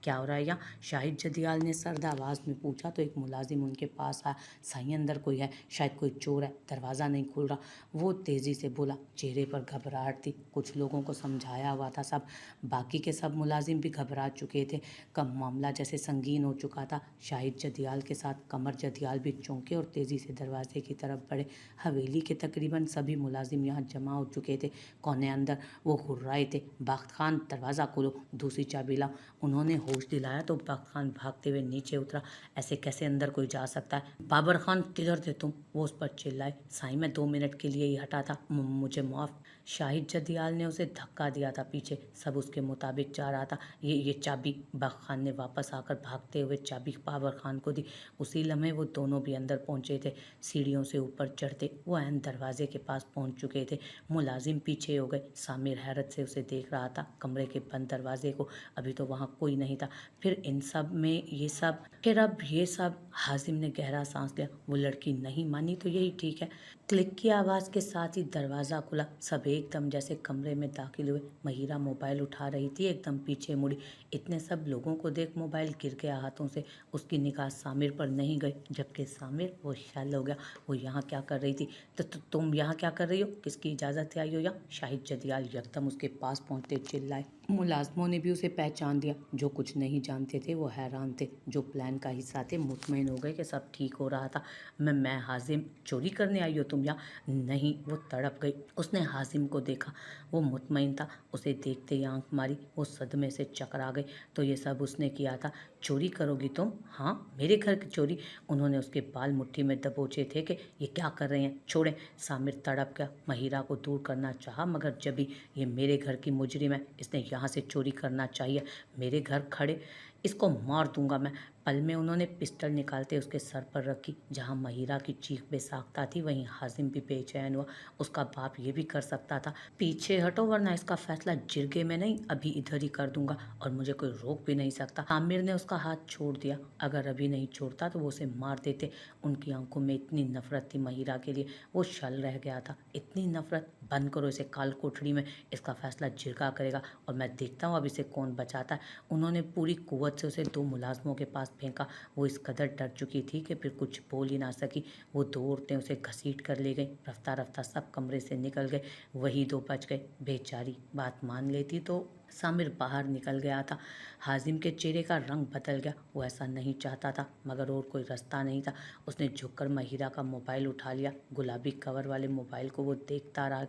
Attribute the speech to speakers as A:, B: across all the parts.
A: क्या हो रहा है यहाँ? शाहिद जदियाल ने सर्द आवाज़ में पूछा तो एक मुलाजिम उनके पास आया। साईं अंदर कोई है, शायद कोई चोर है, दरवाज़ा नहीं खुल रहा। वो तेज़ी से बोला, चेहरे पर घबराहट थी। कुछ लोगों को समझाया हुआ था सब, बाकी के सब मुलाजिम भी घबरा चुके थे। कब मामला जैसे संगीन हो चुका था। शाहिद जदियाल के साथ कमर जदियाल भी चौंके और तेज़ी से दरवाजे की तरफ बढ़े। हवेली के तकरीबन सभी मुलाजिम यहाँ जमा हो चुके थे। कौने अंदर वो घुर्राए थे, बख्त खान दरवाज़ा खोलो, दूसरी चाबी लाओ। उन्होंने होश दिलाया तो बख्त खान भागते हुए नीचे उतरा। ऐसे कैसे अंदर कोई जा सकता है? बाबर खान किधर थे तुम? वो उस पर चिल्लाए। साईं मैं 2 मिनट के लिए ही हटा था, मुझे माफ़। शाहिद जदियाल ने उसे धक्का दिया था पीछे। सब उसके मुताबिक जा रहा था। ये चाबी। बख्त खान ने वापस आकर भागते हुए चाबी बाबर खान को दी। उसी लम्हे वो दोनों भी अंदर पहुंचे थे। सीढ़ियों से ऊपर चढ़ते वो ऐन दरवाजे के पास पहुंच चुके थे। मुलाजिम पीछे हो गए। सामिर हैरत से उसे देख रहा था, कमरे के बंद दरवाजे को। अभी तो वहाँ कोई नहीं था। फिर इन सब में ये सब। हाजिम ने गहरा सांस लिया। वो लड़की नहीं मानी तो यही ठीक है। क्लिक की आवाज़ के साथ ही दरवाज़ा खुला। सब एकदम जैसे कमरे में दाखिल हुए। महिरा मोबाइल उठा रही थी, एकदम पीछे मुड़ी। इतने सब लोगों को देख मोबाइल गिर गया हाथों से। उसकी निगाह सामिर पर नहीं गई, जबकि सामिर वो शल हो गया। वो यहाँ क्या कर रही थी? तो तुम यहाँ क्या कर रही हो? किसकी इजाज़त से आई हो यहाँ? शाहिद जदियाल यकदम उसके पास पहुँचते चिल्लाए। मुलाजमों ने भी उसे पहचान दिया। जो कुछ नहीं जानते थे वो हैरान थे, जो प्लान का हिस्सा थे मुतमईन हो गए कि सब ठीक हो रहा था। मैं हाजिम, चोरी करने आई हो तुम यहाँ? नहीं, वो तड़प गई। उसने हाजिम को देखा, वो मुतमईन था। उसे देखते ही आंख मारी, वो सदमे से चकरा गई। तो ये सब उसने किया था? चोरी करोगी तुम? हाँ, मेरे घर की चोरी। उन्होंने उसके बाल मुट्ठी में दबोचे थे कि ये क्या कर रहे हैं, छोड़ें। सामिर तड़प गया। महिरा को दूर करना चाहा, मगर जभी ये मेरे घर की मुजरिम है, इसने यहाँ से चोरी करना चाहिए। मेरे घर खड़े, इसको मार दूंगा मैं। पल में उन्होंने पिस्टल निकालते उसके सर पर रखी। जहाँ महिरा की चीख बेसाख्ता थी, वहीं हाजिम भी बेचैन हुआ। उसका बाप ये भी कर सकता था, पीछे हटो वरना इसका फैसला जिरगे में नहीं, अभी इधर ही कर दूंगा, और मुझे कोई रोक भी नहीं सकता। आमिर ने उसका हाथ छोड़ दिया। अगर अभी नहीं छोड़ता तो वो उसे मार देते। उनकी आंखों में इतनी नफरत थी महिरा के लिए, वो शल रह गया था। इतनी नफरत? बंद करो इसे काल कोठरी में, इसका फैसला जिरगा करेगा, और मैं देखता हूँ अब इसे कौन बचाता है। उन्होंने पूरी कुव्वत से उसे 2 मुलाजमों के पास फेंका। वो इस कदर डर चुकी थी कि फिर कुछ बोल ही ना सकी। वो 2 औरतें उसे घसीट कर ले गई। रफ्ता रफ्ता सब कमरे से निकल गए। वही 2 बच गए। बेचारी, बात मान लेती तो। सामिर बाहर निकल गया था। हाजिम के चेहरे का रंग बदल गया। वो ऐसा नहीं चाहता था, मगर और कोई रास्ता नहीं था। उसने झुककर महिरा का मोबाइल उठा लिया। गुलाबी कवर वाले मोबाइल को वो देखता रहा।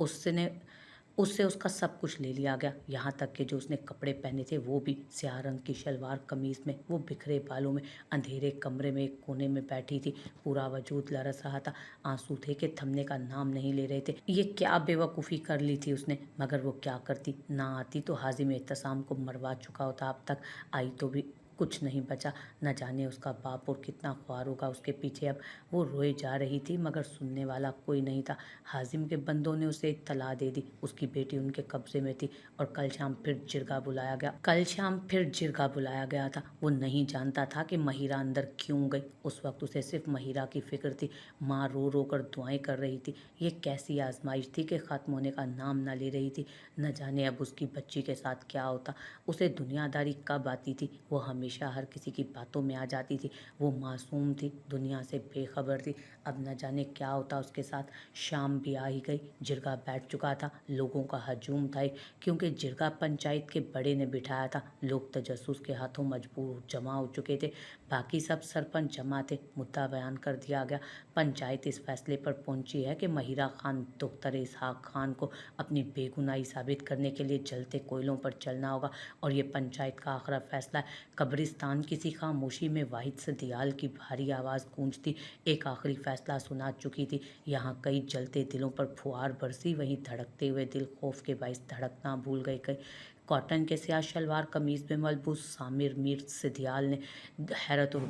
A: उसने उससे उसका सब कुछ ले लिया गया, यहाँ तक कि जो उसने कपड़े पहने थे वो भी। स्याह रंग की शलवार कमीज में, वो बिखरे बालों में अंधेरे कमरे में एक कोने में बैठी थी। पूरा वजूद लरस रहा था। आंसू थे कि थमने का नाम नहीं ले रहे थे। ये क्या बेवकूफ़ी कर ली थी उसने, मगर वो क्या करती। ना आती तो हाजिम एहतसाम को मरवा चुका होता अब तक। आई तो भी कुछ नहीं बचा। न जाने उसका बाप और कितना ख्वार होगा उसके पीछे अब। वो रोए जा रही थी, मगर सुनने वाला कोई नहीं था। हाजिम के बंदों ने उसे इत्तला दे दी, उसकी बेटी उनके कब्जे में थी, और कल शाम फिर जिरगा बुलाया गया था। वो नहीं जानता था कि महिरा अंदर क्यों गई। उस वक्त उसे सिर्फ महिरा की फिक्र थी। माँ रो रो कर दुआएं कर रही थी। ये कैसी आजमाइश थी कि ख़त्म होने का नाम न ले रही थी। न जाने अब उसकी बच्ची के साथ क्या होता। उसे दुनियादारी कब आती थी। वो हमेशा हर किसी की बातों में आ जाती थी। वो मासूम थी, दुनिया से बेखबर थी। अब न जाने क्या होता उसके साथ। शाम भी आ ही गई। जिरगा बैठ चुका था। लोगों का हजूम था, क्योंकि जिरगा पंचायत के बड़े ने बिठाया था। लोग तजस्सुस के हाथों मजबूर जमा हो चुके थे। बाकी सब सरपंच जमा थे। मुद्दा बयान कर दिया गया। पंचायत इस फैसले पर पहुंची है कि महिरा खान दुख्तर इसहाक खान को अपनी बेगुनाही साबित करने के लिए जलते कोयलों पर चलना होगा, और ये पंचायत का आखिरी फैसला है। कब्रिस्तान किसी खामोशी में वाहिद सदियाल की भारी आवाज़ गूंजती एक आखिरी फैसला सुना चुकी थी। यहाँ कई जलते दिलों पर फुहार बरसी, वहीं धड़कते हुए दिल खौफ के बाइस धड़कना भूल गए। कॉटन के स्याह शलवार कमीज में मलबूस सामिर मीर सिदियाल ने हैरत और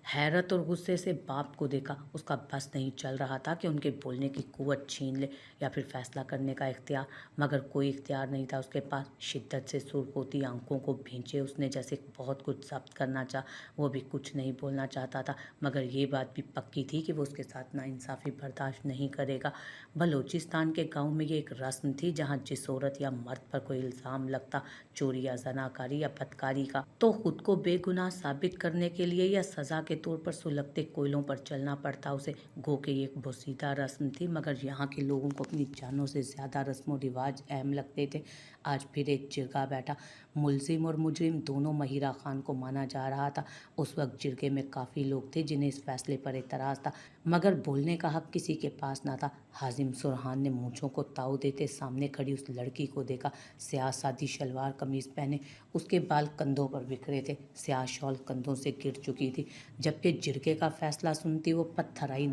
A: हैरत और गुस्से से बाप को देखा। उसका बस नहीं चल रहा था कि उनके बोलने की कुव्वत छीन ले या फिर फैसला करने का इख्तियार, मगर कोई इख्तियार नहीं था उसके पास। शिद्दत से सुर्ख आंखों को भींचे उसने, जैसे बहुत कुछ जब्त करना चाह। वो भी कुछ नहीं बोलना चाहता था, मगर ये बात भी पक्की थी कि वो उसके साथ नाइंसाफ़ी बर्दाश्त नहीं करेगा। बलूचिस्तान के गाँव में ये एक रस्म थी जहाँ जिस औरत या मर्द पर कोई इल्ज़ाम लगता, चोरी या जनाकारी या बदकारी का, तो खुद को बेगुनाह साबित करने के लिए या सज़ा के तौर पर सुलगते कोयलों पर चलना पड़ता उसे। गो के ये एक बोसीदा रस्म थी, मगर यहाँ के लोगों को अपनी जानों से ज़्यादा रस्म व रिवाज अहम लगते थे। आज फिर एक जिरगा बैठा। मुलजिम और मुजरिम दोनों महिरा खान को माना जा रहा था। उस वक्त जिरगे में काफ़ी लोग थे जिन्हें इस फैसले पर एतराज़ था, मगर बोलने का हक किसी के पास ना था। हाजिम सुरहान ने मूंछों को ताव देते सामने खड़ी उस लड़की को देखा। स्याह सादी शलवार कमीज पहने, उसके बाल कंधों पर बिखरे थे, स्याह शॉल कंधों से गिर चुकी थी। जबकि जिरगे का फैसला सुनती वो पत्थराई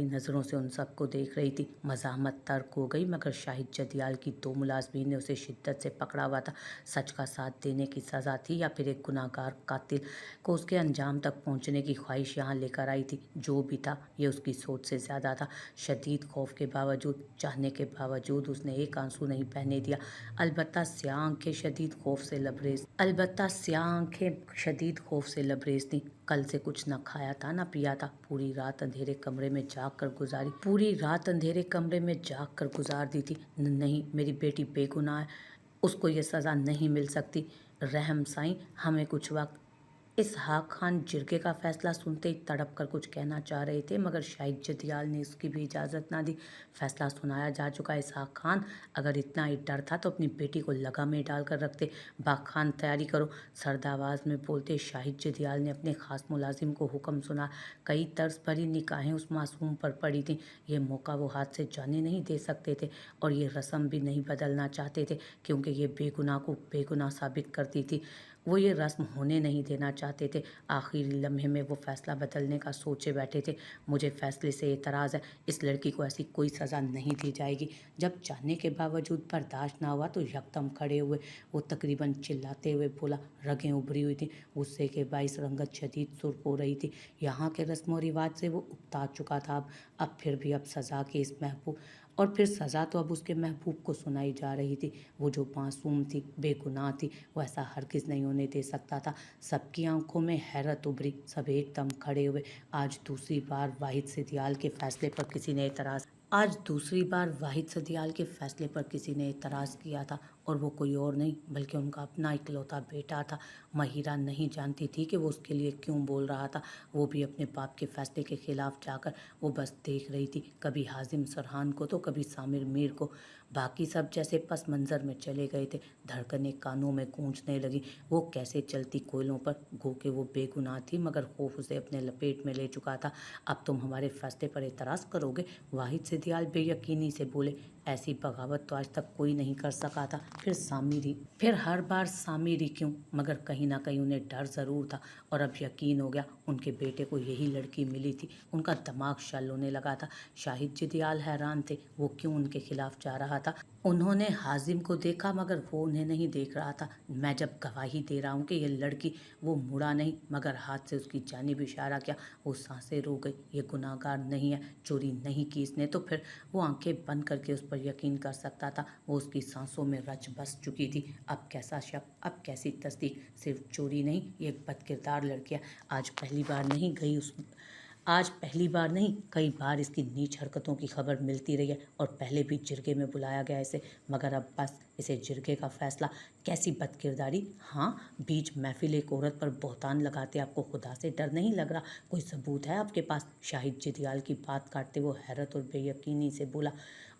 A: नज़रों से उन सबको देख रही थी। मज़ाहमत तर्क हो गई, मगर शाहिद जदियाल की दो मुलाजमीन ने उसे शिद्दत से पकड़ा हुआ था। सच का साथ देने की सज़ा थी या फिर एक गुनाहगार कातिल को उसके अंजाम तक पहुंचने की ख्वाहिश यहाँ लेकर आई थी। जो भी था, ये उसकी सोच से ज़्यादा था। शदीद खौफ के बावजूद, चाहने के बावजूद उसने एक आंसू नहीं बहने दिया। अलबत्ता स्याह आंखें शदीद खौफ से लबरेज थीं। कल से कुछ न खाया था न पिया था। पूरी रात अंधेरे कमरे में जाग कर गुजार दी थी। नहीं, मेरी बेटी बेगुनाह है, उसको ये सज़ा नहीं मिल सकती। रहम साईं, हमें कुछ वक्त। इसहाक खान जिरगे का फैसला सुनते ही तड़प कर कुछ कहना चाह रहे थे, मगर शाहिद जदियाल ने उसकी भी इजाज़त ना दी। फैसला सुनाया जा चुका है इसहाक खान, अगर इतना ही डर था तो अपनी बेटी को लगा में डाल कर रखते। बाग खान, तैयारी करो। सर्द आवाज़ में बोलते शाहिद जदियाल ने अपने खास मुलाजिम को हुक्म सुना। कई तर्स भरी निगाहें उस मासूम पर पड़ी थीं। ये मौका वो हाथ से जाने नहीं दे सकते थे, और ये रस्म भी नहीं बदलना चाहते थे, क्योंकि ये बेगुनाह को बेगुनाह साबित करती थी। वो ये रस्म होने नहीं देना चाहते थे। आखिरी लम्हे में वो फैसला बदलने का सोचे बैठे थे। मुझे फैसले से एतराज़ है, इस लड़की को ऐसी कोई सज़ा नहीं दी जाएगी। जब जानने के बावजूद बर्दाश्त ना हुआ तो यकदम खड़े हुए। वो तकरीबन चिल्लाते हुए बोला, रगें उभरी हुई थी, गुस्से के बाइस रंगत शदीद सुर्ख हो रही थी। यहाँ के रस्म व रिवाज से वो उकता चुका था। अब फिर भी सज़ा के इस महबूब और फिर सज़ा तो अब उसके महबूब को सुनाई जा रही थी। वो जो मासूम थी, बेगुनाह थी, वो ऐसा हरगिज़ नहीं होने दे सकता था। सबकी आंखों में हैरत उभरी, सब एकदम खड़े हुए। आज दूसरी बार वाहिद सिद्दीयाल के फैसले पर किसी ने एतराज़ किया था, और वो कोई और नहीं बल्कि उनका अपना इकलौता बेटा था। महिरा नहीं जानती थी कि वो उसके लिए क्यों बोल रहा था। वो भी अपने बाप के फैसले के खिलाफ जाकर वो बस देख रही थी, कभी हाजिम सरहान को तो कभी सामिर मीर को। बाकी सब जैसे पस मंज़र में चले गए थे। धड़कनें कानों में गूंजने लगी। वो कैसे चलती कोयलों पर। गो के वो बेगुनाह थी, मगर खौफ उसे अपने लपेट में ले चुका था। अब तुम हमारे फैसले पर एतराज़ करोगे? वाहिद सिद्दीयाल बेयकीनी से बोले। ऐसी बगावत तो आज तक कोई नहीं कर सका था। फिर हर बार सामिरी क्यों? मगर कहीं ना कहीं उन्हें डर ज़रूर था, और अब यकीन हो गया। उनके बेटे को यही लड़की मिली थी। उनका दिमाग शल होने लगा था। शाहिद जदियाल हैरान थे, वो क्यों उनके खिलाफ जा रहा था। उन्होंने हाजिम को देखा, मगर वो उन्हें नहीं देख रहा था। मैं जब गवाही दे रहा हूँ कि ये लड़की, वो मुड़ा नहीं, मगर हाथ से उसकी जानिब इशारा किया। वो सांसें रोक गई। ये गुनाहगार नहीं है, चोरी नहीं की इसने तो फिर? वो आंखें बंद करके उस पर यकीन कर सकता था। वो उसकी सांसों में रच बस चुकी थी। अब कैसा शक, अब कैसी तस्दीक? सिर्फ चोरी नहीं, ये एक बदकिरदार लड़की है। आज पहली बार नहीं, कई बार इसकी नीच हरकतों की खबर मिलती रही है, और पहले भी जिरगे में बुलाया गया इसे, मगर अब बस इसे जिरगे का फैसला। कैसी बदकिरदारी? हाँ, बीच महफिल एक औरत पर बहतान लगाते आपको खुदा से डर नहीं लग रहा? कोई सबूत है आपके पास? शाहिद जदियाल की बात काटते वो हैरत और बेयकीनी से बोला।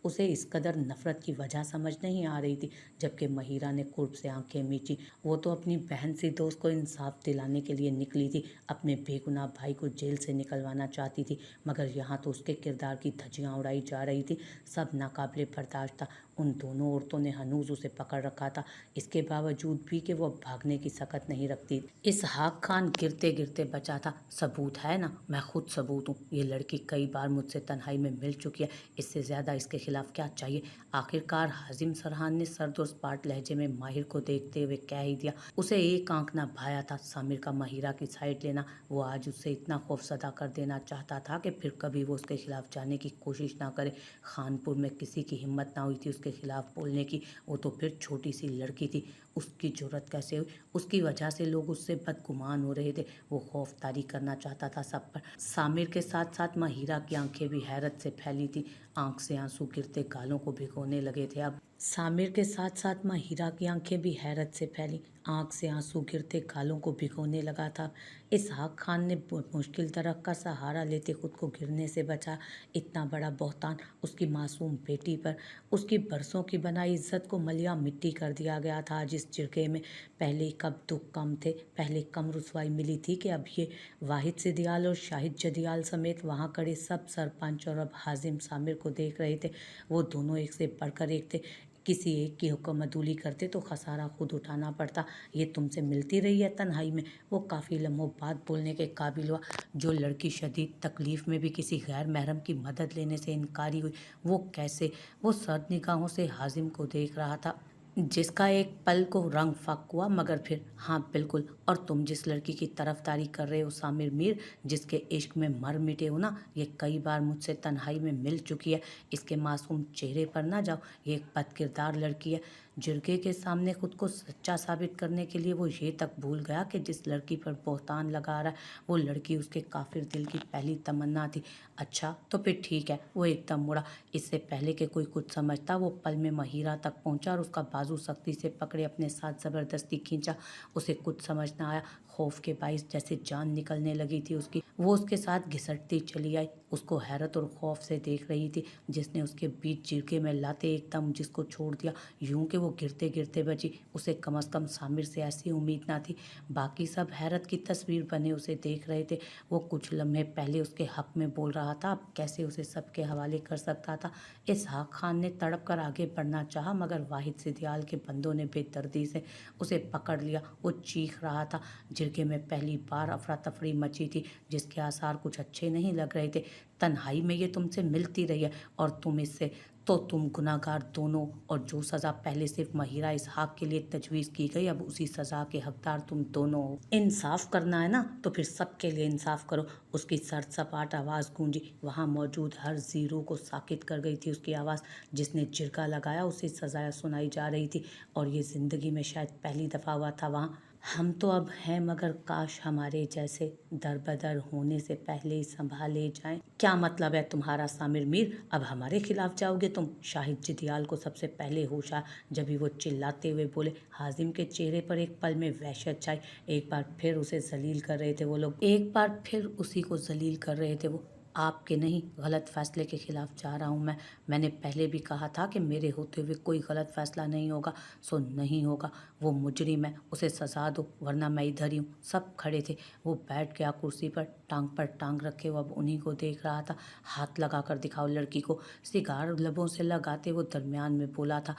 A: उसे इस कदर नफरत की वजह समझ नहीं आ रही थी। जबकि महिरा ने कुर्ब से आंखें मींची। वो तो अपनी बहन सी दोस्त को इंसाफ दिलाने के लिए निकली थी, अपने बेगुनाह भाई को जेल से निकलवाना चाहती थी, मगर यहाँ तो उसके किरदार की धज्जियाँ उड़ाई जा रही थी। सब नाकाबिले बर्दाश्त था। उन दोनों औरतों ने हनूज उसे पकड़ रखा था, इसके बावजूद भी कि वो अब भागने की सकत नहीं रखती। इसहाक खान गिरते गिरते बचा था। सबूत है ना, मैं खुद सबूत हूँ। ये लड़की कई बार मुझसे तन्हाई में मिल चुकी है, इससे ज्यादा इसके खिलाफ क्या चाहिए। आखिरकार हाजिम सरहान ने सर्द और स्पाट लहजे में माहिर को देखते हुए कह ही दिया। उसे एक आंख ना भाया था सामिर का महिरा की साइड लेना। वो आज उससे इतना खौफजदा कर देना चाहता था कि फिर कभी वो उसके खिलाफ जाने की कोशिश ना करे। खानपुर में किसी की हिम्मत ना हुई थी उसके खिलाफ बोलने की। वो तो फिर छोटी सी लड़की थी, उसकी जुर्रत कैसे हुई। उसकी वजह से लोग उससे बदगुमान हो रहे थे। वो खौफदारी करना चाहता था सब पर। सामिर के साथ साथ महिरा की आंखें भी हैरत से फैली थी। आंख से आंसू गिरते गालों को भिगोने लगे थे। अब सामिर के साथ साथ महिरा की आंखें भी हैरत से फैली, आंख से आंसू गिरते गालों को भिगोने लगा था। इसहाक खान ने मुश्किल तरह का सहारा लेते खुद को गिरने से बचा। इतना बड़ा बहतान उसकी मासूम बेटी पर, उसकी बरसों की बनाई इज्जत को मलिया मिट्टी कर दिया गया था। जिस जिरगे में पहले कब दुख कम थे, पहले कम रुसवाई मिली थी कि अब ये वाहिद सिद्दीयाल और शाहिद जदियाल समेत वहाँ खड़े सब सरपंच और अब हाजिम सामिर को देख रहे थे। वो दोनों एक से बढ़कर एक थे। किसी एक की हुक्मदुली करते तो खसारा खुद उठाना पड़ता। ये तुमसे मिलती रही है तन्हाई में। वो काफ़ी लम्हों बाद बोलने के काबिल हुआ। जो लड़की शदीद तकलीफ़ में भी किसी गैर महरम की मदद लेने से इनकारी हुई, वो कैसे। वो सर्द निगाहों से हाजिम को देख रहा था, जिसका एक पल को रंग फक हुआ, मगर फिर हाँ बिल्कुल। और तुम जिस लड़की की तरफदारी कर रहे हो सामिर मीर, जिसके इश्क में मर मिटे हो ना, ये कई बार मुझसे तन्हाई में मिल चुकी है। इसके मासूम चेहरे पर ना जाओ, ये एक बदकिरदार लड़की है। जिरगे के सामने खुद को सच्चा साबित करने के लिए वो ये तक भूल गया कि जिस लड़की पर बोहतान लगा रहा है वो लड़की उसके काफिर दिल की पहली तमन्ना थी। अच्छा तो फिर ठीक है। वो एकदम मुड़ा। इससे पहले कि कोई कुछ समझता वो पल में महिरा तक पहुंचा और उसका बाजू सख्ती से पकड़े अपने साथ ज़बरदस्ती खींचा। उसे कुछ समझ ना आया। खौफ के बाइस जैसे जान निकलने लगी थी उसकी। वो उसके साथ घिसटती चली आई, उसको हैरत और खौफ से देख रही थी। जिसने उसके बीच जिरगे में लाते एकदम जिसको छोड़ दिया, यूं कि वो गिरते गिरते बची। उसे कम अज़ कम सामिर से ऐसी उम्मीद ना थी। बाकी सब हैरत की तस्वीर बने उसे देख रहे थे। वो कुछ लम्हे पहले उसके हक में बोल रहा था, अब कैसे उसे सबके हवाले कर सकता था। इसहाक खान ने तड़प कर आगे बढ़ना चाहा, मगर वाहिद सिद्दीयाल के बंदों ने बेदर्दी से उसे पकड़ लिया। वो चीख रहा था। जिरगे में पहली बार अफरा तफरी मची थी, जिसके आसार कुछ अच्छे नहीं लग रहे थे। तन्हाई में ये तुमसे मिलती रही है और तुम इससे, तो तुम गुनाहगार दोनों। और जो सज़ा पहले सिर्फ महिरा इसहाक के लिए तजवीज़ की गई, अब उसी सज़ा के हकदार तुम दोनों हो। इंसाफ करना है ना, तो फिर सबके लिए इंसाफ करो। उसकी सर्द सपाट आवाज़ गूंजी। वहाँ मौजूद हर जीरो को साकित कर गई थी उसकी आवाज़। जिसने जिरगा लगाया उसे सज़ा सुनाई जा रही थी, और ये ज़िंदगी में शायद पहली दफ़ा हुआ था वहाँ। हम तो अब हैं, मगर काश हमारे जैसे दर बदर होने से पहले ही संभाले जाएं। क्या मतलब है तुम्हारा सामिर मीर, अब हमारे खिलाफ जाओगे तुम। शाहिद जदियाल को सबसे पहले होश आया जब भी वो चिल्लाते हुए बोले। हाजिम के चेहरे पर एक पल में वहशत छाई। एक बार फिर उसे जलील कर रहे थे वो लोग, एक बार फिर उसी को जलील कर रहे थे वो। आपके नहीं, गलत फैसले के खिलाफ जा रहा हूँ मैं। मैंने पहले भी कहा था कि मेरे होते हुए कोई गलत फैसला नहीं होगा, सो नहीं होगा। वो मुजरिम है, उसे सजा दो, वरना मैं इधर ही हूँ। सब खड़े थे। वो बैठ गया कुर्सी पर टांग रखे वो अब उन्हीं को देख रहा था। हाथ लगा कर दिखाओ लड़की को। सिगार लबों से लगाते वो दरमियान में बोला था।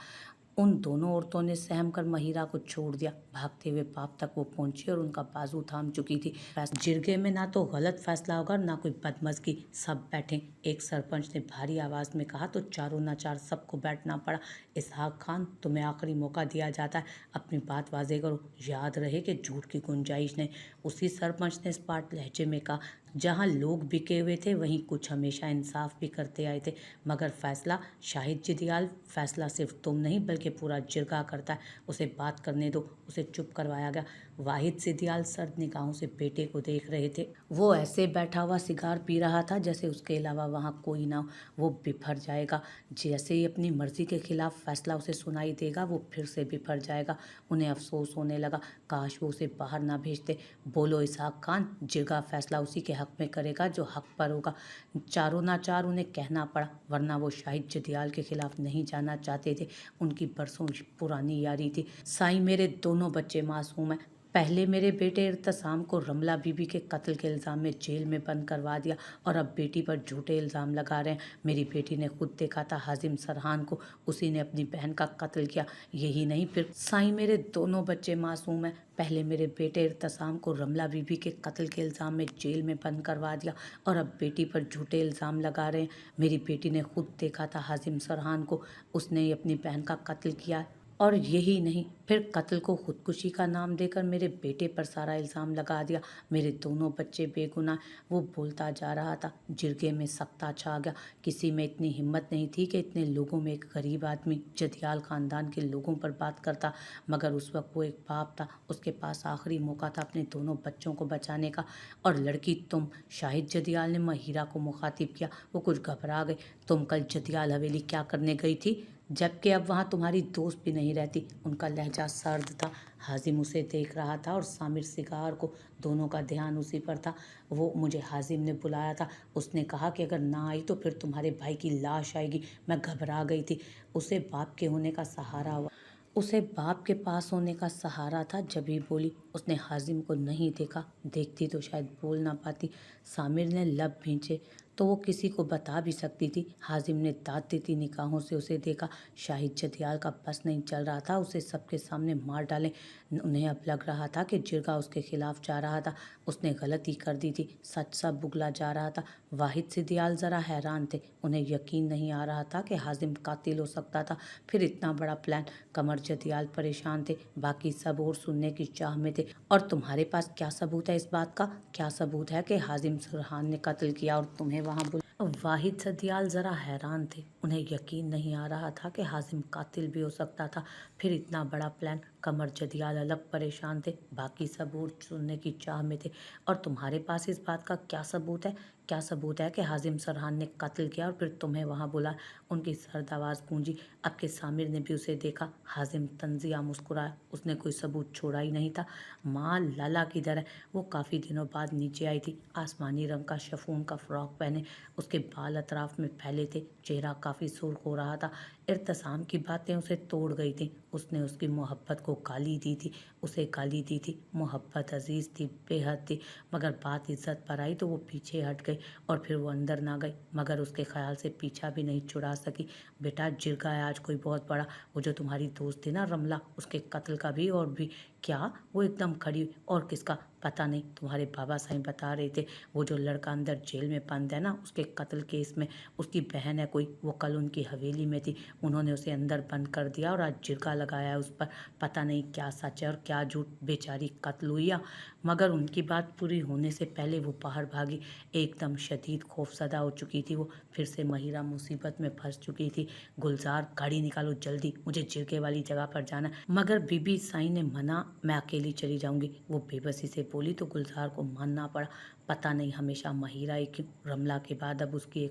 A: उन दोनों औरतों ने सहम कर महिरा को छोड़ दिया। भागते हुए बाप तक वो पहुंची और उनका बाजू थाम चुकी थी। जिरगे में ना तो गलत फैसला होगा ना कोई बदमज़गी। सब बैठे, एक सरपंच ने भारी आवाज में कहा, तो चारों नाचार सबको बैठना पड़ा। इसहाक खान, तुम्हें आखिरी मौका दिया जाता है, अपनी बात वाजे करो। याद रहे कि झूठ की गुंजाइश नहीं। उसी सरपंच ने स्पाट लहजे में कहा। जहाँ लोग बिके हुए थे वहीं कुछ हमेशा इंसाफ भी करते आए थे, मगर फैसला शाहिद जदियाल, फैसला सिर्फ तुम नहीं बल्कि पूरा जिरगा करता है। उसे बात करने दो। उसे चुप करवाया गया। वाहिद सिद्दीयाल सर्द निगाहों से बेटे को देख रहे थे। वो ऐसे बैठा हुआ सिगार पी रहा था जैसे उसके अलावा वहाँ कोई ना हो। वो बिफर जाएगा। जैसे ही अपनी मर्जी के खिलाफ फैसला उसे सुनाई देगा वो फिर से बिफर जाएगा। उन्हें अफसोस होने लगा, काश वो उसे बाहर ना भेजते। बोलो इसहाक खान, जिरगा फैसला उसी के हक में करेगा जो हक पर होगा। चारों नाचार उन्हें कहना पड़ा, वरना वो शाहिद जदियाल के खिलाफ नहीं जाना चाहते थे। उनकी बरसों पुरानी यारी थी। साईं, मेरे दोनों बच्चे मासूम हैं। पहले मेरे बेटे इर्तिसाम को रमला बीबी के कत्ल के इल्ज़ाम में जेल में बंद करवा दिया और अब बेटी पर झूठे इल्ज़ाम लगा रहे हैं। मेरी बेटी ने खुद देखा था हाजिम सरहान को, उसी ने अपनी बहन का कत्ल किया। यही नहीं, फिर साईं मेरे दोनों बच्चे मासूम हैं। पहले मेरे बेटे इर्तिसाम को रमला बीबी के कत्ल के इल्ज़ाम में जेल में बंद करवा दिया और अब बेटी पर झूठे इल्ज़ाम लगा रहे हैं। मेरी बेटी ने खुद देखा था हाजिम सरहान को, उसने ही अपनी बहन का कत्ल किया। और यही नहीं, फिर कत्ल को खुदकुशी का नाम देकर मेरे बेटे पर सारा इल्ज़ाम लगा दिया। मेरे दोनों बच्चे बेगुनाह। वो बोलता जा रहा था। जिरगे में सख्ता छा गया। किसी में इतनी हिम्मत नहीं थी कि इतने लोगों में एक गरीब आदमी जदियाल ख़ानदान के लोगों पर बात करता, मगर उस वक्त वो एक बाप था। उसके पास आखिरी मौका था अपने दोनों बच्चों को बचाने का। और लड़की तुम, शाहिद जदियाल ने महिरा को मुखातिब किया। वो कुछ घबरा गई। तुम कल जदियाल हवेली क्या करने गई थी, जबकि अब वहाँ तुम्हारी दोस्त भी नहीं रहती। उनका लहजा सर्द था। हाजिम उसे देख रहा था और सामिर सिगार को। दोनों का ध्यान उसी पर था। वो मुझे हाजिम ने बुलाया था। उसने कहा कि अगर ना आई तो फिर तुम्हारे भाई की लाश आएगी। मैं घबरा गई थी। उसे बाप के होने का सहारा हुआ। उसे बाप के पास होने का सहारा था, जब ही बोली। उसने हाजिम को नहीं देखा, देखती तो शायद बोल ना पाती। सामिर ने लब भींचे तो वो किसी को बता भी सकती थी। हाजिम ने दांत देती निगाहों से उसे देखा। शाहिद जदियाल का बस नहीं चल रहा था उसे सबके सामने मार डालें। उन्हें अब लग रहा था कि जिरगा उसके खिलाफ जा रहा था। उसने गलती कर दी थी। सच सब बुगला जा रहा था। वाहिद जदियाल ज़रा हैरान थे। उन्हें यकीन नहीं आ रहा था कि हाजिम कातिल हो सकता था। फिर इतना बड़ा प्लान। कमर जदियाल परेशान थे, बाकी सब और सुनने की चाह में थे। और तुम्हारे पास क्या सबूत है इस बात का? क्या सबूत है कि हाजिम सरहान ने कत्ल किया और तुम्हें वहाँ वाहिद जदियाल ज़रा हैरान थे। उन्हें यकीन नहीं आ रहा था कि हाजिम कातिल भी हो सकता था। फिर इतना बड़ा प्लान। कमर जदियाल अलग परेशान थे, बाकी सब और सुनने की चाह में थे। और तुम्हारे पास इस बात का क्या सबूत है? क्या सबूत है कि हाजिम सरहान ने कत्ल किया और फिर तुम्हें वहाँ बुलाया? उनकी सर्द आवाज़ गूंजी। अब के सामिर ने भी उसे देखा। हाजिम तंजिया मुस्कुराया। उसने कोई सबूत छोड़ा ही नहीं था। माँ लाला किधर है? वो काफ़ी दिनों बाद नीचे आई थी। आसमानी रंग का शफून का फ्रॉक पहने, उसके बाल अतराफ में फैले थे। चेहरा काफ़ी सुर्ख हो रहा था। इर्तिसाम की बातें उसे तोड़ गई थी। उसने उसकी मोहब्बत को गाली दी थी। उसे गाली दी थी। मोहब्बत अजीज़ थी, बेहद थी, मगर बात इज्जत पर आई तो वो पीछे हट गई और फिर वो अंदर ना गई, मगर उसके ख्याल से पीछा भी नहीं छुड़ा सकी। बेटा, जिरगा है आज कोई बहुत बड़ा। वो जो तुम्हारी दोस्त थी ना रमला, उसके कत्ल का भी। और भी क्या? वो एकदम खड़ी हुई। और किसका? पता नहीं, तुम्हारे बाबा साईं बता रहे थे। वो जो लड़का अंदर जेल में बंद है ना, उसके कत्ल केस में उसकी बहन है कोई, वो कल उनकी हवेली में थी। उन्होंने उसे अंदर बंद कर दिया और आज जिरगा लगाया है उस पर। पता नहीं क्या सच है और क्या झूठ। बेचारी कत्ल हुई या, मगर उनकी बात पूरी होने से पहले वो बाहर भागी। एकदम शदीद खौफजदा हो चुकी थी वो। फिर से महिरा मुसीबत में फंस चुकी थी। गुलजार, गाड़ी निकालो जल्दी, मुझे जिरगे वाली जगह पर जाना। मगर बीबी साईं ने मना, मैं अकेली चली जाऊंगी। वो बेबसी से बोली तो गुलजार को मानना पड़ा। पता नहीं हमेशा महिरा ही क्यों। रमला के बाद अब उसकी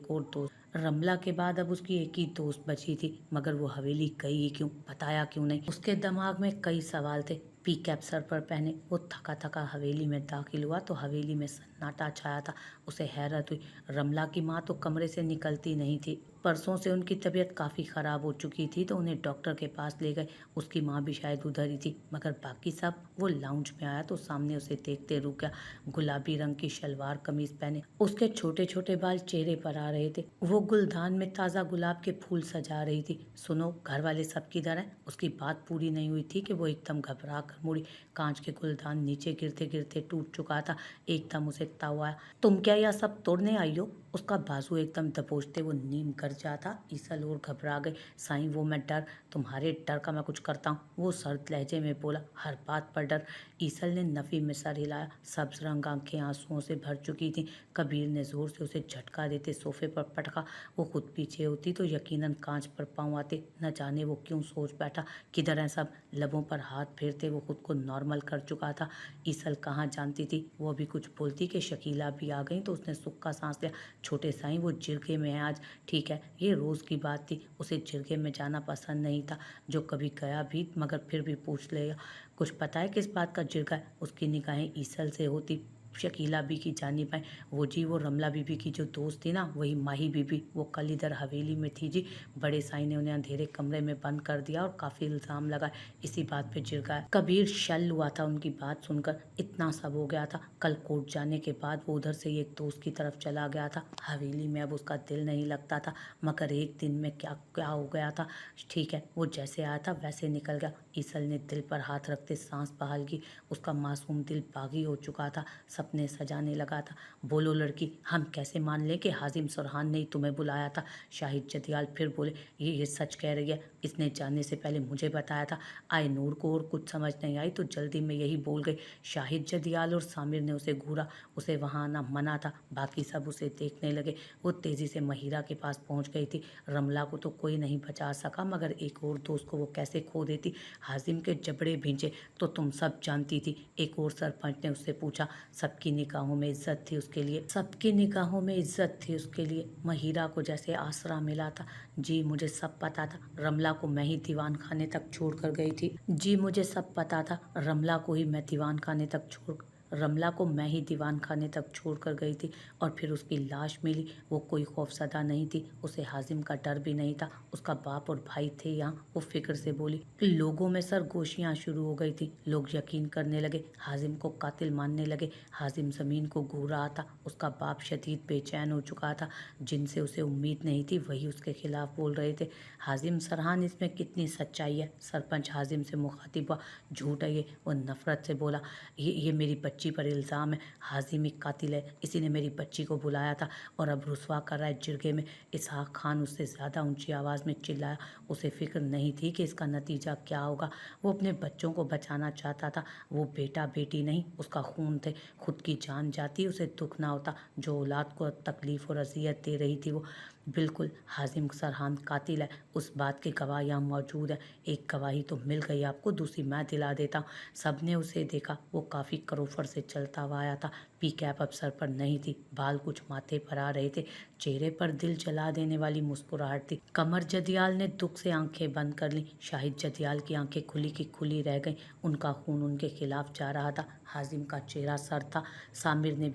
A: एक ही दोस्त बची थी, मगर वो हवेली गई ही क्यों? बताया क्यों नहीं? उसके दिमाग में कई सवाल थे। पी कैप सर पर पहने वो थका थका हवेली में दाखिल हुआ तो हवेली में सन्नाटा छाया था। उसे हैरत हुई। रमला की माँ तो कमरे से निकलती नहीं थी। परसों से उनकी तबीयत काफ़ी ख़राब हो चुकी थी तो उन्हें डॉक्टर के पास ले गए। उसकी माँ भी शायद उधर ही थी, मगर बाकी सब। वो लाउंज में आया तो सामने उसे देखते रुक गया। गुलाबी रंग की शलवार कमीज पहने, उसके छोटे छोटे बाल चेहरे पर आ रहे थे। वो गुलदान में ताज़ा गुलाब के फूल सजा रही थी। सुनो, घर वाले सब किधर हैं? उसकी बात पूरी नहीं हुई थी कि वो एकदम घबरा कर मुड़ी। कांच के गुलदान नीचे गिरते गिरते टूट चुका था। एकदम उसे ताव आया। तुम क्या यह सब तोड़ने आई हो? उसका बाजू एकदम दबोचते वो नीम कर जाता। ईसल और घबरा गई। साईं, वो मैं डर, तुम्हारे डर का मैं कुछ करता हूँ, वो सर्द लहजे में बोला। हर बात पर डर? ईसल ने नफ़ी में सर हिलाया। सब्ज रंग आंखें आंसुओं से भर चुकी थीं। कबीर ने जोर से उसे झटका देते सोफे पर पटका। वो खुद पीछे होती तो यकीनन कांच पर पाँव आते। न जाने वो क्यों सोच बैठा, किधर हैं सब? लबों पर हाथ फेरते वो खुद को नॉर्मल कर चुका था। ईसल कहाँ जानती थी वो अभी कुछ बोलती कि शकीला भी आ गई तो उसने सुख का सांस लिया। छोटे साईं, वो जिरगे में है आज। ठीक है, ये रोज़ की बात थी। उसे जिरगे में जाना पसंद नहीं था, जो कभी गया भी, मगर फिर भी पूछ लेगा। कुछ पता है किस बात का जिरगा है? उसकी निगाहें ईसल से होती शकीला बी की जानिब आए। वो जी वो रमला बीबी की जो दोस्त थी ना, वही माही बीबी, वो कल इधर हवेली में थी जी। बड़े साईं ने उन्हें अंधेरे कमरे में बंद कर दिया और काफ़ी इल्ज़ाम लगाए, इसी बात पे चिढ़ाया। कबीर शल हुआ था उनकी बात सुनकर, इतना सब हो गया था। कल कोर्ट जाने के बाद वो उधर से एक दोस्त की तरफ चला गया था। हवेली में अब उसका दिल नहीं लगता था, मगर एक दिन में क्या क्या हो गया था। ठीक है, वो जैसे आया था वैसे निकल गया। ईसल ने दिल पर हाथ रखते सांस बहाल की। उसका मासूम दिल बागी हो चुका था, सपने सजाने लगा था। बोलो लड़की, हम कैसे मान लें कि हाजिम सरहान ने ही तुम्हें बुलाया था? शाहिद जदियाल फिर बोले, ये सच कह रही है, इसने जाने से पहले मुझे बताया था। आए नूर को और कुछ समझ नहीं आई तो जल्दी में यही बोल गई। शाहिद जदियाल और सामिर ने उसे घूरा, उसे वहाँ आना मना था। बाकी सब उसे देखने लगे। वो तेज़ी से महिरा के पास पहुँच गई थी। रमला को तो कोई नहीं बचा सका, मगर एक और दोस्त को वो कैसे खो देती। हाजिम के जबड़े भींचे तो तुम सब जानती थी, एक और सरपंच ने उससे पूछा। सबकी निगाहों में इज्जत थी उसके लिए, सबकी निगाहों में इज्जत थी उसके लिए। महिरा को जैसे आसरा मिला था। जी मुझे सब पता था, रमला को मैं ही दीवान खाने तक छोड़ कर गई थी। जी मुझे सब पता था, रमला को ही मैं दीवान खाने तक छोड़ रमला को मैं ही दीवान खाने तक छोड़ कर गई थी। और फिर उसकी लाश मिली। वो कोई खौफसदा नहीं थी, उसे हाजिम का डर भी नहीं था। उसका बाप और भाई थे यहाँ। वो फिक्र से बोली। लोगों में सरगोशियाँ शुरू हो गई थी। लोग यकीन करने लगे, हाजिम को कातिल मानने लगे। हाजिम ज़मीन को घूर रहा था। उसका बाप शदीद बेचैन हो चुका था। जिनसे उसे उम्मीद नहीं थी वही उसके खिलाफ बोल रहे थे। हाजिम सरहान, इसमें कितनी सच्चाई है? सरपंच हाजिम से मुखातिब हुआ। झूठ है ये, वो नफरत से बोला। ये मेरी बच्ची पर इल्ज़ाम है। हाजिम ही कातिल है, इसी ने मेरी बच्ची को बुलाया था और अब रुसवा कर रहा है जिरगे में। इसहाक खान उससे ज़्यादा ऊंची आवाज़ में चिल्लाया। उसे फिक्र नहीं थी कि इसका नतीजा क्या होगा। वो अपने बच्चों को बचाना चाहता था। वो बेटा बेटी नहीं, उसका खून थे। खुद की जान जाती उसे दुख ना होता। जो औलाद को तकलीफ़ और अजियत दे रही थी वो। बिल्कुल, हाजिम सरहान कातिल है, उस बात की गवाह यहाँ मौजूद है। एक गवाही तो मिल गई आपको, दूसरी मैं दिला देता हूँ। सबने उसे देखा, वो काफ़ी करोफर से चलता हुआ आया था। पी कैप अब सर पर नहीं थी, बाल कुछ माथे पर आ रहे थे। चेहरे पर दिल जला देने वाली मुस्कुराहट थी। कमर जदियाल ने दुख से आंखें बंद कर ली। शाहिद जदियाल की आंखें खुली की खुली रह गईं। उनका खून उनके खिलाफ जा रहा था। हाजिम का चेहरा सर था। सामिर ने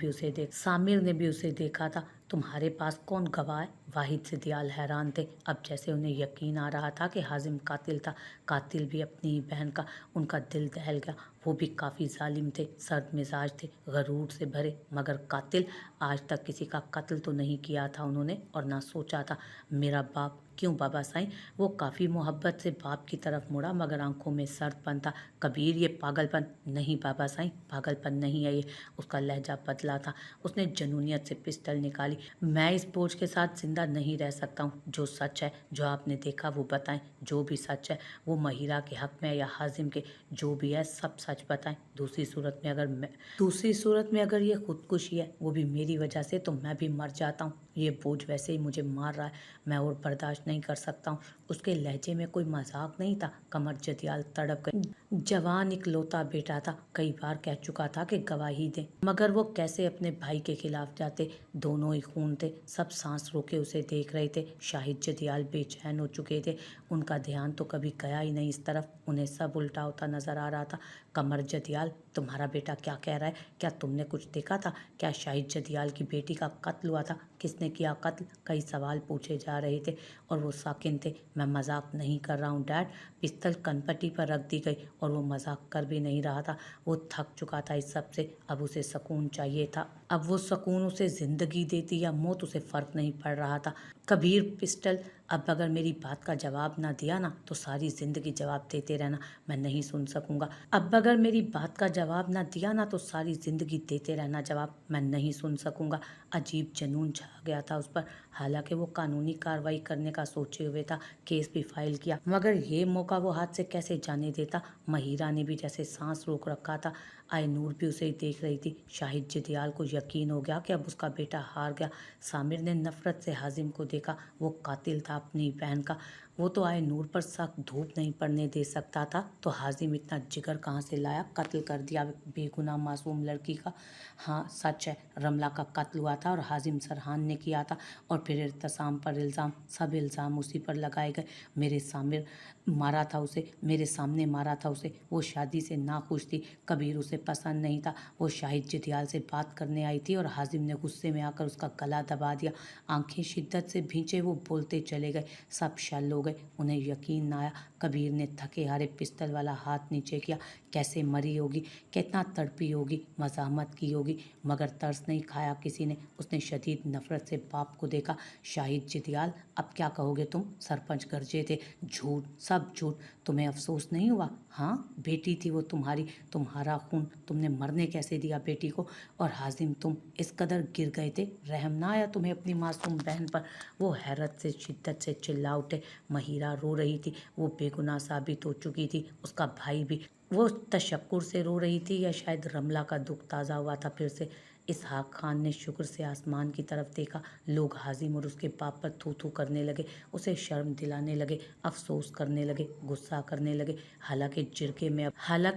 A: भी उसे देखा था। तुम्हारे पास कौन गवाह है? वाहिद जदियाल हैरान थे। अब जैसे उन्हें यकीन आ रहा था कि हाजिम कातिल था, कातिल भी अपनी ही बहन का। उनका दिल दहल गया। वो भी काफ़ी जालिम थे, सर्द मिजाज थे, गरूर से भरे, मगर कातिल। आज तक किसी का कत्ल तो नहीं किया था उन्होंने, और ना सोचा था। मेरा बाप क्यों बाबा साईं? वो काफ़ी मोहब्बत से बाप की तरफ मुड़ा, मगर आंखों में सर्दपन था। कबीर, ये पागलपन नहीं बाबा साईं, पागलपन नहीं है ये। उसका लहजा बदला था। उसने जनूनियत से पिस्टल निकाली। मैं इस बोझ के साथ जिंदा नहीं रह सकता हूँ। जो सच है, जो आपने देखा वो बताएं। जो भी सच है, वो महिरा के हक में या हाजिम के, जो भी है सब सच बताएं। दूसरी सूरत में अगर ये खुदकुशी है, वो भी मेरी वजह से, तो मैं भी मर जाता हूँ। ये बोझ वैसे ही मुझे मार रहा है, मैं और बर्दाश्त नहीं कर सकता हूँ। उसके लहजे में कोई मजाक नहीं था। कमर जदियाल तड़प गई। जवान इकलौता बेटा था, कई बार कह चुका था कि गवाही दे, मगर वो कैसे अपने भाई के खिलाफ जाते? दोनों ही खून थे। सब सांस रोके उसे देख रहे थे। शाहिद जदियाल बेचैन हो चुके थे। उनका ध्यान तो कभी गया ही नहीं इस तरफ। उन्हें सब उल्टा होता नजर आ रहा था। कमर जदियाल, तुम्हारा बेटा क्या कह रहा है? क्या तुमने कुछ देखा था? क्या शाहिद जदियाल की बेटी का कत्ल हुआ था? किसने किया कत्ल? कई सवाल पूछे जा रहे थे और वो साकिन थे। मैं मजाक नहीं कर रहा हूँ डैड। पिस्तल कनपट्टी पर रख दी गई और वो मजाक कर भी नहीं रहा था। वो थक चुका था इस सब से। अब उसे सुकून चाहिए था। अब वो सुकून उसे जिंदगी देती या मौत, उसे फर्क नहीं पड़ रहा था। कबीर, पिस्टल। अब अगर मेरी बात का जवाब ना दिया ना, तो सारी जिंदगी जवाब देते रहना, मैं नहीं सुन सकूंगा। अब अगर मेरी बात का जवाब ना दिया ना, तो सारी जिंदगी देते रहना जवाब, मैं नहीं सुन सकूंगा। अजीब जुनून छा गया था उस पर। हालांकि वो कानूनी कार्रवाई करने का सोचे हुए था, केस भी फाइल किया, मगर ये मौका वो हाथ से कैसे जाने देता? महिरा ने भी जैसे सांस रोक रखा था। आए नूर भी उसे ही देख रही थी। शाहिद जदियाल को यकीन हो गया कि अब उसका बेटा हार गया। सामिर ने नफरत से हाजिम को देखा। वो कातिल था अपनी बहन का। वो तो आए नूर पर सख्त धूप नहीं पड़ने दे सकता था, तो हाजिम इतना जिगर कहाँ से लाया? कत्ल कर दिया बेगुनाह मासूम लड़की का। हाँ सच है, रमला का कत्ल हुआ था और हाजिम सरहान ने किया था। और फिर इर्तिसाम पर इल्ज़ाम, सब इल्ज़ाम उसी पर लगाए गए। मेरे सामने मारा था उसे, मेरे सामने मारा था उसे। वो शादी से नाखुश थी, कबीर उसे पसंद नहीं था। वो शाहिद जिदियाल से बात करने आई थी और हाजिम ने गुस्से में आकर उसका गला दबा दिया। आंखें शिद्दत से भींचे वो बोलते चले गए। सब शल हो गए, उन्हें यकीन न आया। कबीर ने थके हारे पिस्तल वाला हाथ नीचे किया। कैसे मरी होगी, कितना तड़पी होगी, मज़ाहमत की होगी, मगर तरस नहीं खाया किसी ने। उसने शदीद नफरत से बाप को देखा। शाहिद जिदियाल, अब क्या कहोगे तुम? सरपंच गरजे थे। झूठ, सब झूठ। तुम्हें अफसोस नहीं हुआ? हाँ, बेटी थी वो तुम्हारी, तुम्हारा खून, तुमने मरने कैसे दिया बेटी को? और हाजिम तुम इस कदर गिर गए थे, रहम ना आया तुम्हें अपनी मासूम बहन पर? वो हैरत से शिद्दत से चिल्ला उठे। महिरा रो रही थी, वो बेगुनाह साबित हो चुकी थी, उसका भाई भी। वो तशक्कुर से रो रही थी या शायद रमला का दुख ताज़ा हुआ था फिर से? इसहाक खान ने शुक्र से आसमान की तरफ देखा। लोग हाजिम और उसके बाप पर थू थू करने लगे, उसे शर्म दिलाने लगे, अफसोस करने लगे, गुस्सा करने लगे। हालांकि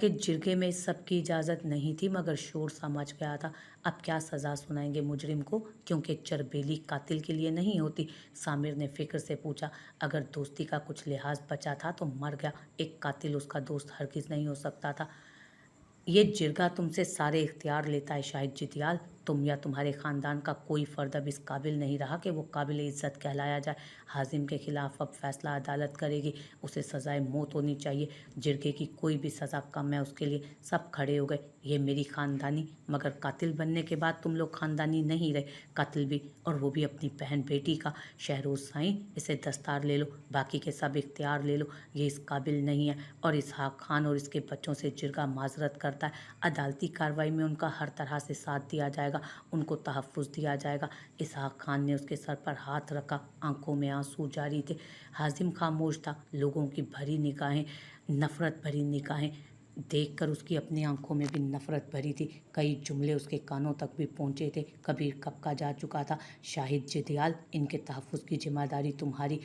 A: जिरगे में इस सब की इजाज़त नहीं थी, मगर शोर सा मच गया था। अब क्या सज़ा सुनाएंगे मुजरिम को, क्योंकि चरबेली कातिल के लिए नहीं होती? सामिर ने फिक्र से पूछा। अगर दोस्ती का कुछ लिहाज बचा था तो मर गया, एक कातिल उसका दोस्त हरगिज़ नहीं हो सकता था। ये जिरगा तुमसे सारे इख्तियार लेता है शाहिद जिदियाल। तुम या तुम्हारे ख़ानदान का कोई फ़र्द अब इस काबिल नहीं रहा कि वो काबिल इज़्ज़त कहलाया जाए। हाजिम के ख़िलाफ़ अब फैसला अदालत करेगी, उसे सज़ाए मौत होनी चाहिए। जिरगे की कोई भी सज़ा कम है उसके लिए। सब खड़े हो गए। ये मेरी ख़ानदानी, मगर कातिल बनने के बाद तुम लोग ख़ानदानी नहीं रहे, कत्ल भी, और वो भी अपनी बहन बेटी का। शहरोज़ साईं, इसे दस्तार ले लो, बाकी के सब इख्तियार ले लो, ये इस काबिल नहीं है। और इसहाक खान और इसके बच्चों से जिरगा माजरत करता है। अदालती कार्रवाई में उनका हर तरह से साथ दिया जाएगा, उनको तहफ़्फ़ुज़ दिया जाएगा। इसहाक खान ने उसके सर पर हाथ रखा, आंखों में आंसू जारी थे। हाजिम खामोश था। लोगों की भरी निगाहें, नफ़रत भरी निगाहें देखकर उसकी अपनी आंखों में भी नफ़रत भरी थी। कई जुमले उसके कानों तक भी पहुँचे थे। कबीर कब का जा चुका था। शाहिद जिदियाल, इनके तहफ़्फ़ुज़ की जिम्मेदारी तुम्हारी।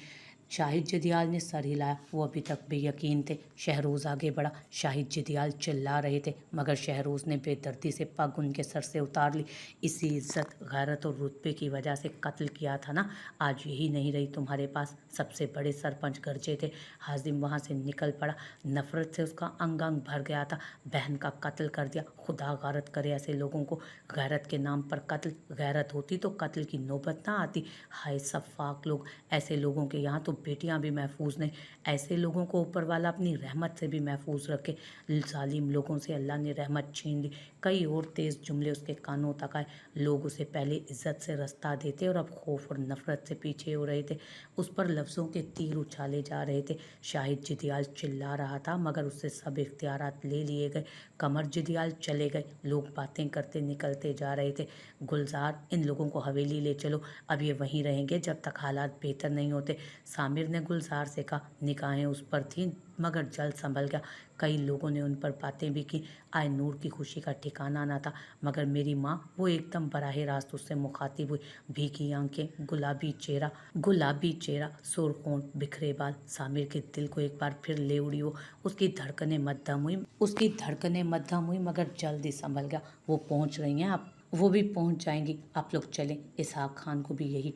A: शाहिद जिदियाल ने सर हिलाया, वो अभी तक बेयकीन थे। शहरोज़ आगे बढ़ा। शाहिद जिदियाल चिल्ला रहे थे, मगर शहरोज़ ने बेदर्दी से पग उनके सर से उतार ली। इसी इज्जत, गैरत और रुतबे की वजह से कत्ल किया था ना, आज यही नहीं रही तुम्हारे पास। सबसे बड़े सरपंच गरजे थे। हाजिम वहाँ से निकल पड़ा। नफ़रत से उसका अंग अंग भर गया था। बहन का कत्ल कर दिया, खुदा गारत करे ऐसे लोगों को। गैरत के नाम पर कत्ल, गैरत होती तो कत्ल की नौबत ना आती। हाय सफ़ाक लोग, ऐसे लोगों के यहाँ तो बेटियां भी महफूज नहीं। ऐसे लोगों को ऊपर वाला अपनी रहमत से भी महफूज रखे। जालिम लोगों से अल्लाह ने रहमत छीन ली। कई और तेज़ जुमले उसके कानों तक आए। लोग उसे पहले इज्जत से रास्ता देते और अब खौफ और नफरत से पीछे हो रहे थे। उस पर लफ्ज़ों के तीर उछाले जा रहे थे। शाहिद जिदियाल चिल्ला रहा था, मगर उससे सब इख्तियारात ले लिए गए। कमर जिदियाल चले गए। लोग बातें करते निकलते जा रहे थे। गुलजार, इन लोगों को हवेली ले चलो, अब ये वहीं रहेंगे जब तक हालात बेहतर नहीं होते। सामिर ने गुलजार से कहा। निगाहें उस पर थीं, मगर जल्द संभल गया। कई लोगों ने उन पर बातें भी की। आए नूर की खुशी का ठिकाना ना था, मगर मेरी माँ, वो एकदम बराह रास्त उससे मुखातिब हुई। भीगी आंखें, गुलाबी चेहरा, सुर्ख बिखरे बाल। सामिर के दिल को एक बार फिर ले उड़ी वो। उसकी धड़कनें मद्धम हुई, मगर जल्द ही संभल गया। वो पहुंच रही हैं, आप वो भी पहुंच जाएंगी, आप लोग चलें। इसहाक खान को भी यही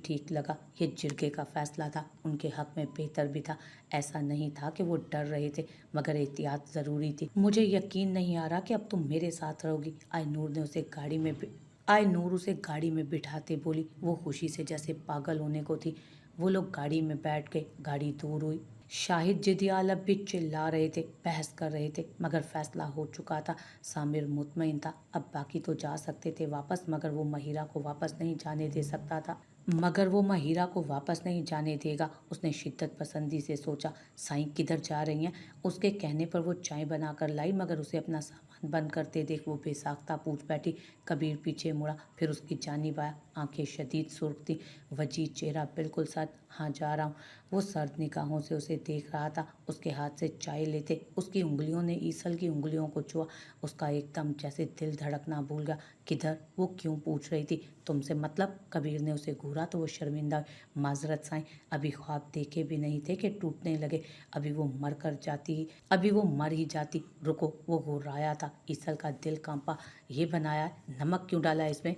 A: ठीक लगा। ये जिरगे का फैसला था, उनके हक में बेहतर भी था। ऐसा नहीं था कि वो डर रहे थे, मगर एहतियात ज़रूरी थी। मुझे यकीन नहीं आ रहा कि अब तुम मेरे साथ रहोगी, आय नूर उसे गाड़ी में बिठाते बोली। वो खुशी से जैसे पागल होने को थी। वो लोग गाड़ी में बैठ गए। गाड़ी दूर हुई। शाहिद जिदियाल अब भी चिल्ला रहे थे, बहस कर रहे थे, मगर फैसला हो चुका था। सामिर मुतमईन था। अब बाकी तो जा सकते थे वापस, मगर वो महिरा को वापस नहीं जाने देगा। उसने शिद्दत पसंदी से सोचा। साईं किधर जा रही हैं? उसके कहने पर वो चाय बनाकर लाई, मगर उसे अपना सामान बंद करते देख वो बेसाख्ता पूछ बैठी। कबीर पीछे मुड़ा, फिर उसकी जानिब आया। आंखें शदीद सुर्ख थी, वजीह चेहरा बिल्कुल साथ। हाँ जा रहा हूँ। वो सर्द निगाहों से उसे देख रहा था। उसके हाथ से चाय लेते उसकी उंगलियों ने ईसल की उंगलियों को छुआ। उसका एकदम जैसे दिल धड़कना भूल गया। किधर? वो क्यों पूछ रही थी? तुमसे मतलब? कबीर ने उसे घूरा तो वो शर्मिंदा हुई। माजरत साईं, अभी ख्वाब देखे भी नहीं थे कि टूटने लगे। अभी वो मर ही जाती। रुको, वो घुर्राया था। ईसल का दिल कांपा। ये बनाया है? नमक क्यों डाला है इसमें?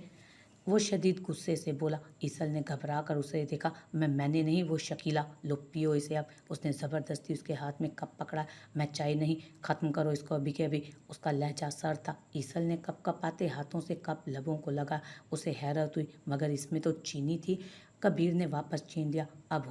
A: वो शदीद गुस्से से बोला। ईसल ने घबरा कर उसे देखा। मैंने नहीं, वो शकीला। लो पियो इसे अब। उसने ज़बरदस्ती उसके हाथ में कप पकड़ा। मैं चाय नहीं, ख़त्म करो इसको अभी के अभी। उसका लहजा सर था। ईसल ने कप कपाते हाथों से कप लबों को लगा। उसे हैरत हुई, मगर इसमें तो चीनी थी। कबीर ने वापस छीन लिया। अब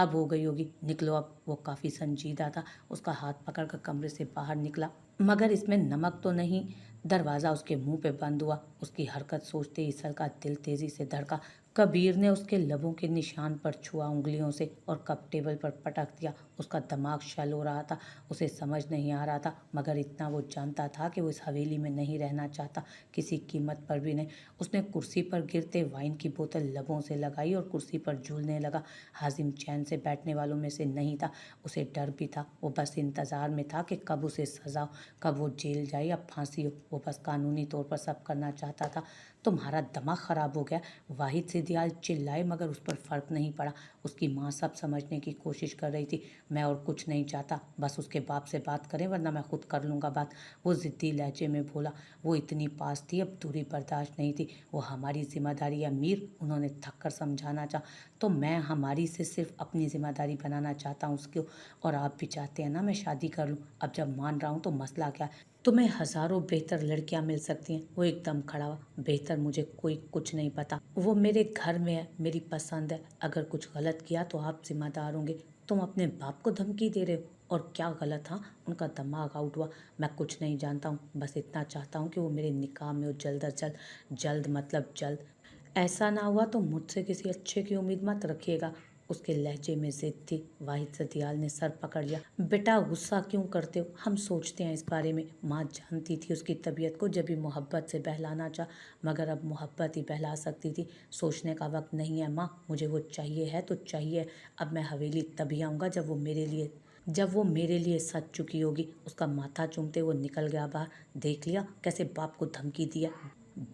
A: हो गई होगी, निकलो अब। वो काफ़ी संजीदा था। उसका हाथ पकड़कर कमरे से बाहर निकला। मगर इसमें नमक तो नहीं। दरवाज़ा उसके मुंह पे बंद हुआ। उसकी हरकत सोचते ही ईसल का दिल तेजी से धड़का। कबीर ने उसके लबों के निशान पर छुआ उंगलियों से और कप टेबल पर पटक दिया। उसका दिमाग शल हो रहा था। उसे समझ नहीं आ रहा था, मगर इतना वो जानता था कि वो इस हवेली में नहीं रहना चाहता, किसी कीमत पर भी नहीं। उसने कुर्सी पर गिरते वाइन की बोतल लबों से लगाई और कुर्सी पर झूलने लगा। हाजिम चैन से बैठने वालों में से नहीं था। उसे डर भी था। वो बस इंतज़ार में था कि कब उसे सज़ा हो, कब वो जेल जाए या फांसी हो। वो बस कानूनी तौर पर सब करना चाहता था। तुम्हारा दिमाग ख़राब हो गया? वाहिद सिद्दीयाल चिल्लाए, मगर उस पर फ़र्क नहीं पड़ा। उसकी माँ सब समझने की कोशिश कर रही थी। मैं और कुछ नहीं चाहता, बस उसके बाप से बात करें, वरना मैं खुद कर लूँगा बात। वो ज़िद्दी लहजे में बोला। वो इतनी पास थी, अब दूरी बर्दाश्त नहीं थी। वो हमारी जिम्मेदारी है मीर, उन्होंने थक कर समझाना चाहा। तो मैं हमारी से सिर्फ अपनी जिम्मेदारी बनाना चाहता हूँ उसको। और आप भी चाहते हैं ना मैं शादी कर लूँ? अब जब मान रहा हूँ तो मसला क्या है? तुम्हें हज़ारों बेहतर लड़कियां मिल सकती हैं। वो एकदम खड़ा हुआ। बेहतर मुझे कोई कुछ नहीं पता। वो मेरे घर में है, मेरी पसंद है। अगर कुछ गलत किया तो आप जिम्मेदार होंगे। तुम अपने बाप को धमकी दे रहे हो? और क्या गलत? हाँ, उनका दिमाग आउट हुआ। मैं कुछ नहीं जानता हूँ, बस इतना चाहता हूँ कि वो मेरे निकाह में हो जल्द अज जल्द। जल्द मतलब जल्द। ऐसा ना हुआ तो मुझसे किसी अच्छे की उम्मीद मत रखिएगा। उसके लहजे में जिद थी। वाहिद सदियाल ने सर पकड़ लिया। बेटा गुस्सा क्यों करते हो? हम सोचते हैं इस बारे में। माँ जानती थी उसकी तबीयत को, जब भी मोहब्बत से बहलाना चाह, मगर अब मोहब्बत ही बहला सकती थी। सोचने का वक्त नहीं है माँ, मुझे वो चाहिए है तो चाहिए। अब मैं हवेली तभी आऊँगा जब वो मेरे लिए सच चुकी होगी। उसका माथा चूमते वो निकल गया बाहर। देख लिया कैसे बाप को धमकी दिया?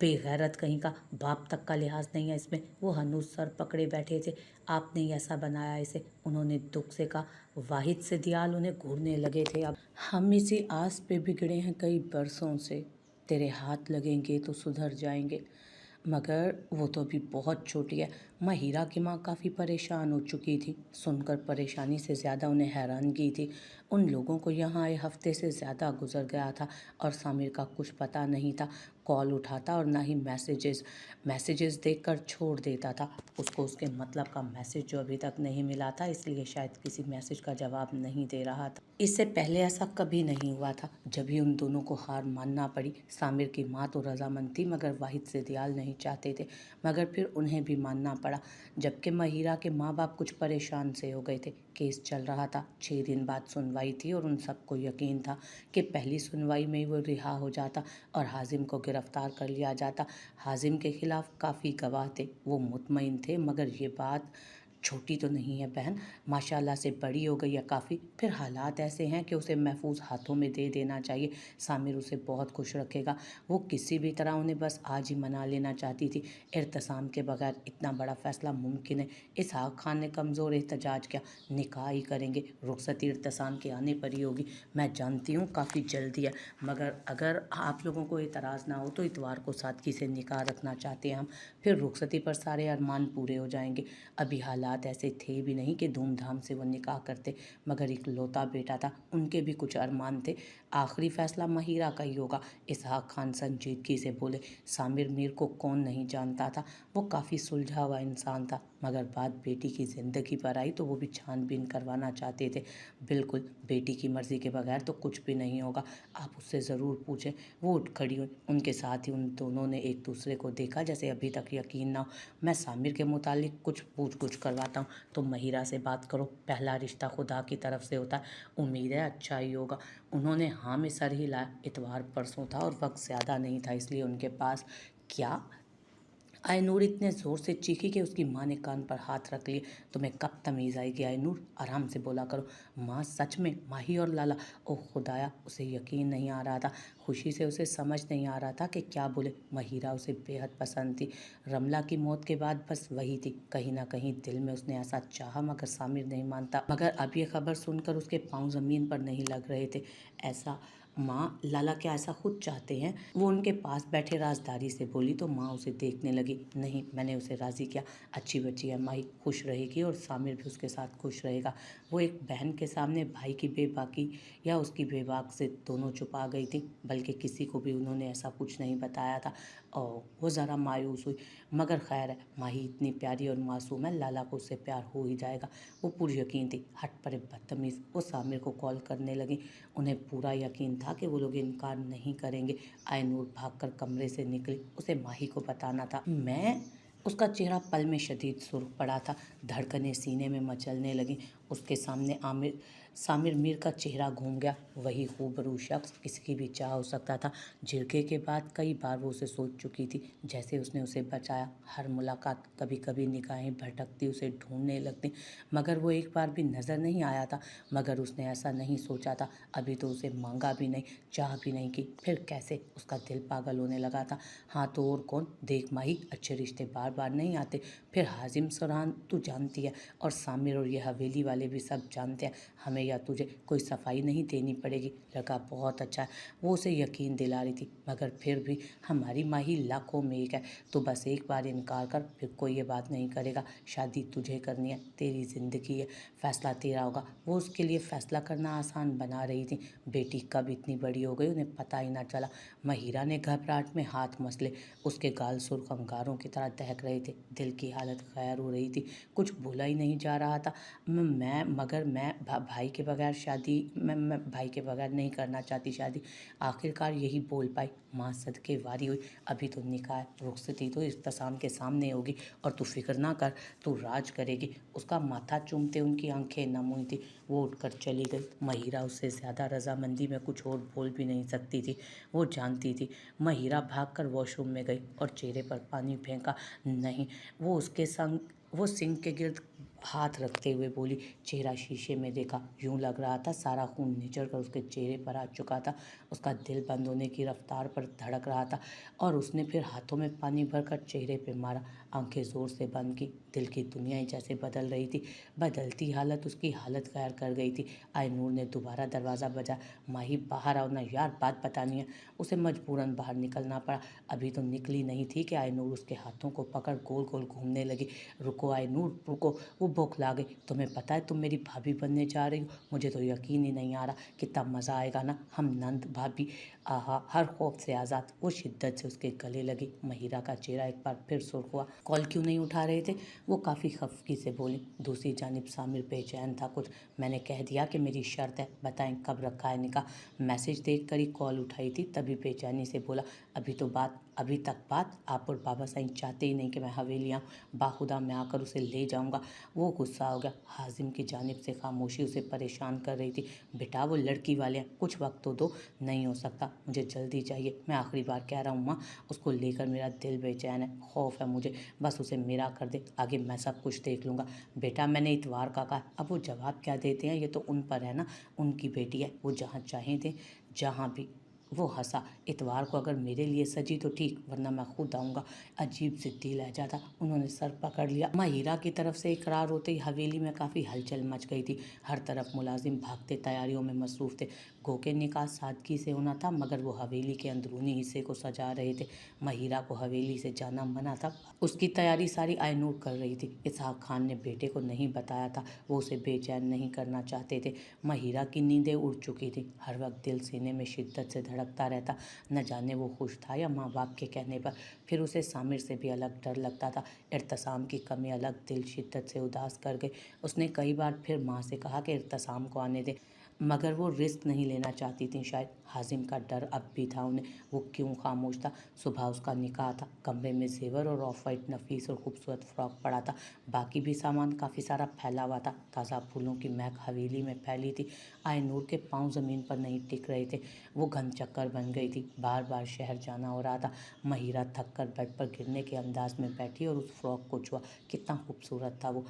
A: बेगैरत कहीं का। बाप तक का लिहाज नहीं है इसमें। वो हनूज सर पकड़े बैठे थे। आपने ही ऐसा बनाया इसे, उन्होंने दुख से कहा। वाहिद से दियाल उन्हें घूरने लगे थे। अब हम इसी आस पे बिगड़े हैं कई बरसों से। तेरे हाथ लगेंगे तो सुधर जाएंगे। मगर वो तो अभी बहुत छोटी है। महिरा की माँ काफ़ी परेशान हो चुकी थी। सुनकर परेशानी से ज़्यादा उन्हें हैरानगी थी। उन लोगों को यहाँ आए हफ्ते से ज़्यादा गुजर गया था और सामिर का कुछ पता नहीं था। कॉल उठाता और ना ही मैसेजेस देखकर छोड़ देता था। उसको उसके मतलब का मैसेज जो अभी तक नहीं मिला था, इसलिए शायद किसी मैसेज का जवाब नहीं दे रहा था। इससे पहले ऐसा कभी नहीं हुआ था। जब भी उन दोनों को हार मानना पड़ी। सामिर की माँ तो रजामंद थी, मगर वाहिद से दयाल नहीं चाहते थे। मगर फिर उन्हें भी मानना पड़ा। जबकि महिरा के माँ बाप कुछ परेशान से हो गए थे। केस चल रहा था। 6 दिन बाद सुनवाई थी और उन सबको यकीन था कि पहली सुनवाई में ही वो रिहा हो जाता और हाजिम को गिरफ्तार कर लिया जाता। हाजिम के खिलाफ काफ़ी गवाह थे। वो मुतमईन थे, मगर ये बात छोटी तो नहीं है बहन, माशाल्लाह से बड़ी हो गई है काफ़ी। फिर हालात ऐसे हैं कि उसे महफूज हाथों में दे देना चाहिए। सामिर उसे बहुत खुश रखेगा। वो किसी भी तरह उन्हें बस आज ही मना लेना चाहती थी। इर्तिसाम के बगैर इतना बड़ा फैसला मुमकिन है? इसहाक खान ने कमज़ोर एहतजाज किया। निकाह ही करेंगे, रुखसती इर्तिसाम के आने पर ही होगी। मैं जानती हूँ काफ़ी जल्दी है, मगर अगर आप लोगों को एतराज़ ना हो तो इतवार को सादगी से निकाह रखना चाहते हैं हम। फिर रुखसती पर सारे अरमान पूरे हो जाएंगे। अभी हालात ऐसे थे भी नहीं कि धूमधाम से वो निकाह करते, मगर इकलौता बेटा था, उनके भी कुछ अरमान थे। आखिरी फैसला महिरा का ही होगा। इसहाक खान संजीदगी से बोले। सामिर मीर को कौन नहीं जानता था? वो काफ़ी सुलझा हुआ इंसान था, मगर बात बेटी की ज़िंदगी पर आई तो वो भी छानबीन करवाना चाहते थे। बिल्कुल, बेटी की मर्ज़ी के बगैर तो कुछ भी नहीं होगा। आप उससे ज़रूर पूछें। वो उठ खड़ी हुई। उनके साथ ही उन दोनों ने एक दूसरे को देखा जैसे अभी तक यकीन ना हो। मैं सामिर के मुतालिक कुछ पूछ करवाता हूँ, तो महिरा से बात करो। पहला रिश्ता खुदा की तरफ से होता है, उम्मीद है अच्छा ही होगा। उन्होंने हाँ में सर हिलाया। इतवार परसों था और वक्त ज़्यादा नहीं था, इसलिए उनके पास क्या आयनूर इतने ज़ोर से चीखी कि उसकी माँ ने कान पर हाथ रख लिए। तुम्हें कब तमीज़ आएगी आयनूर, आराम से बोला करो। माँ सच में, माही और लाला। ओह खुदाया, उसे यकीन नहीं आ रहा था। खुशी से उसे समझ नहीं आ रहा था कि क्या बोले। महिरा उसे बेहद पसंद थी। रमला की मौत के बाद बस वही थी। कहीं ना कहीं दिल में उसने ऐसा चाहा, मगर सामिर नहीं मानता। मगर अब ये खबर सुनकर उसके पाँव ज़मीन पर नहीं लग रहे थे। ऐसा माँ, लाला क्या ऐसा खुद चाहते हैं? वो उनके पास बैठे राजदारी से बोली तो माँ उसे देखने लगी। नहीं, मैंने उसे राज़ी किया। अच्छी बच्ची है, माही खुश रहेगी और सामिर भी उसके साथ खुश रहेगा। वो एक बहन के सामने भाई की बेबाकी या उसकी बेबाक से दोनों चुप आ गई थी, बल्कि किसी को भी उन्होंने ऐसा कुछ नहीं बताया था। और वो ज़रा मायूस हुई। मगर खैर है, माही इतनी प्यारी और मासूम है, लाला को उससे प्यार हो ही जाएगा। वो पूरी यकीन थी। हट पड़े बदतमीज़, वो सामिर को कॉल करने लगी। उन्हें पूरा यकीन था कि वो लोग इनकार नहीं करेंगे। आयनूर भागकर कमरे से निकली। उसे माही को बताना था। मैं उसका चेहरा पल में शदीद सुर्ख पड़ा था। धड़कनें सीने में मचलने लगीं। उसके सामने सामिर मीर का चेहरा घूम गया। वही खूबरू शख्स, किसकी भी चाह हो सकता था। झिड़के के बाद कई बार वो उसे सोच चुकी थी, जैसे उसने उसे बचाया। हर मुलाकात कभी कभी निगाहें भटकती उसे ढूंढने लगती, मगर वो एक बार भी नज़र नहीं आया था। मगर उसने ऐसा नहीं सोचा था। अभी तो उसे मांगा भी नहीं, चाह भी नहीं की, फिर कैसे? उसका दिल पागल होने लगा था। हाँ तो और कौन? देख माही, अच्छे रिश्ते बार बार नहीं आते। फिर हाजिम सुरहान तू जानती है, और सामिर और ये हवेली वाले भी सब जानते हैं। हमें या तुझे कोई सफाई नहीं देनी पड़ेगी। लड़का बहुत अच्छा है, वो उसे यकीन दिला रही थी। मगर फिर भी हमारी माही लाखों में एक है। तो बस एक बार इनकार कर, फिर कोई ये बात नहीं करेगा। शादी तुझे करनी है, तेरी ज़िंदगी है, फैसला तेरा होगा। वो उसके लिए फ़ैसला करना आसान बना रही थी। बेटी कब इतनी बड़ी हो गई उन्हें पता ही ना चला। महिरा ने घबराहट में हाथ मसले। उसके गाल सुर्ख अंगारों की तरह दहक रहे थे। दिल की हालत खैर हो रही थी। कुछ बोला ही नहीं जा रहा था। भाई के बगैर शादी, मैं भाई के बगैर नहीं करना चाहती शादी। आखिरकार यही बोल पाई। माँ सदके वारी हुई। अभी तो निकाह, रुखसती तो इख्तिसाम के सामने होगी, और तू फिक्र ना कर, तू राज करेगी। उसका माथा चूमते उनकी आंखें नम हुई थी। वो उठकर चली गई। महिरा उससे ज़्यादा रजामंदी में कुछ और बोल भी नहीं सकती थी। वो जानती थी। महिरा भागकर वॉशरूम में गई और चेहरे पर पानी फेंका। नहीं, वो सिंक के गिर्द हाथ रखते हुए बोली। चेहरा शीशे में देखा, यूं लग रहा था सारा खून निचड़ कर उसके चेहरे पर आ चुका था। उसका दिल बंद होने की रफ्तार पर धड़क रहा था, और उसने फिर हाथों में पानी भरकर चेहरे पे मारा। आंखें जोर से बंद की। दिल की दुनिया ही जैसे बदल रही थी। बदलती हालत उसकी हालत गैर कर गई थी। आयनूर ने दोबारा दरवाज़ा बजाया। माही बाहर आओ ना यार, बात बतानी है। उसे मजबूरन बाहर निकलना पड़ा। अभी तो निकली नहीं थी कि आयनूर उसके हाथों को पकड़ गोल गोल घूमने लगी। रुको आयनूर रुको, वो बौखला गई। तुम्हें पता है तुम मेरी भाभी बनने जा रही हो? मुझे तो यकीन ही नहीं आ रहा। कितना मज़ा आएगा ना, हम नंद भाभी। आहा, हर खौफ से आज़ाद। वो शिद्दत से उसके गले लगी। महिरा का चेहरा एक बार फिर सुर्ख हुआ। कॉल क्यों नहीं उठा रहे थे? वो काफ़ी खफकी से बोली। दूसरी जानिब सामिर बेचैन था कुछ। मैंने कह दिया कि मेरी शर्त है, बताएं कब रखा है निकाह? मैसेज देख कर ही कॉल उठाई थी, तभी बेचैनी से बोला। अभी तक बात आप और बाबा साईं चाहते ही नहीं कि मैं हवेली आऊँ। बाखुदा मैं आकर उसे ले जाऊँगा। वो गुस्सा हो गया। हाजिम की जानिब से खामोशी उसे परेशान कर रही थी। बेटा वो लड़की वाले हैं, कुछ वक्त तो दो। नहीं हो सकता, मुझे जल्दी चाहिए। मैं आखिरी बार कह रहा हूँ माँ, उसको लेकर मेरा दिल बेचैन है, खौफ है मुझे। बस उसे मेरा कर दे, आगे मैं सब कुछ देख लूँगा। बेटा मैंने इतवार का कहा। अब वो जवाब क्या देते हैं ये तो उन पर है ना। उनकी बेटी है, वो जहाँ चाहें दें, जहाँ भी। वो हंसा। इतवार को अगर मेरे लिए सजी तो ठीक, वरना मैं खुद आऊँगा। अजीब जिद्दी लहजा था। उन्होंने सर पकड़ लिया। माहिरा की तरफ से इकरार होते ही हवेली में काफ़ी हलचल मच गई थी। हर तरफ मुलाजिम भागते तैयारियों में मसरूफ़ थे। गो के निकाह सादगी से होना था, मगर वो हवेली के अंदरूनी हिस्से को सजा रहे थे। महिरा को हवेली से जाना मना था। उसकी तैयारी सारी आयनूर कर रही थी। इसहाक खान ने बेटे को नहीं बताया था। वो उसे बेचैन नहीं करना चाहते थे। महिरा की नींदें उड़ चुकी थी। हर वक्त दिल सीने में शिद्दत से धड़कता रहता। न जाने वो खुश था या माँ बाप के कहने पर। फिर उसे सामिर से भी अलग डर लगता था। इर्तसाम की कमी अलग दिल शिद्दत से उदास कर गई। उसने कई बार फिर माँ से कहा कि इर्तसाम को आने दे, मगर वो रिस्क नहीं लेना चाहती थी शायद। हाजिम का डर अब भी था उन्हें। वो क्यों खामोश था? सुबह उसका निकाह था, कमरे में जेवर और ऑफ वाइट नफीस और खूबसूरत फ्रॉक पड़ा था। बाकी भी सामान काफ़ी सारा फैला हुआ था। ताज़ा फूलों की महक हवेली में फैली थी। आए नूर के पाँव ज़मीन पर नहीं टिक रहे थे। वो घन चक्कर बन गई थी। बार बार शहर जाना हो रहा था। महिरा थक कर बेड पर गिरने के अंदाज में बैठी और उस फ्रॉक को छुआ। कितना खूबसूरत था वो,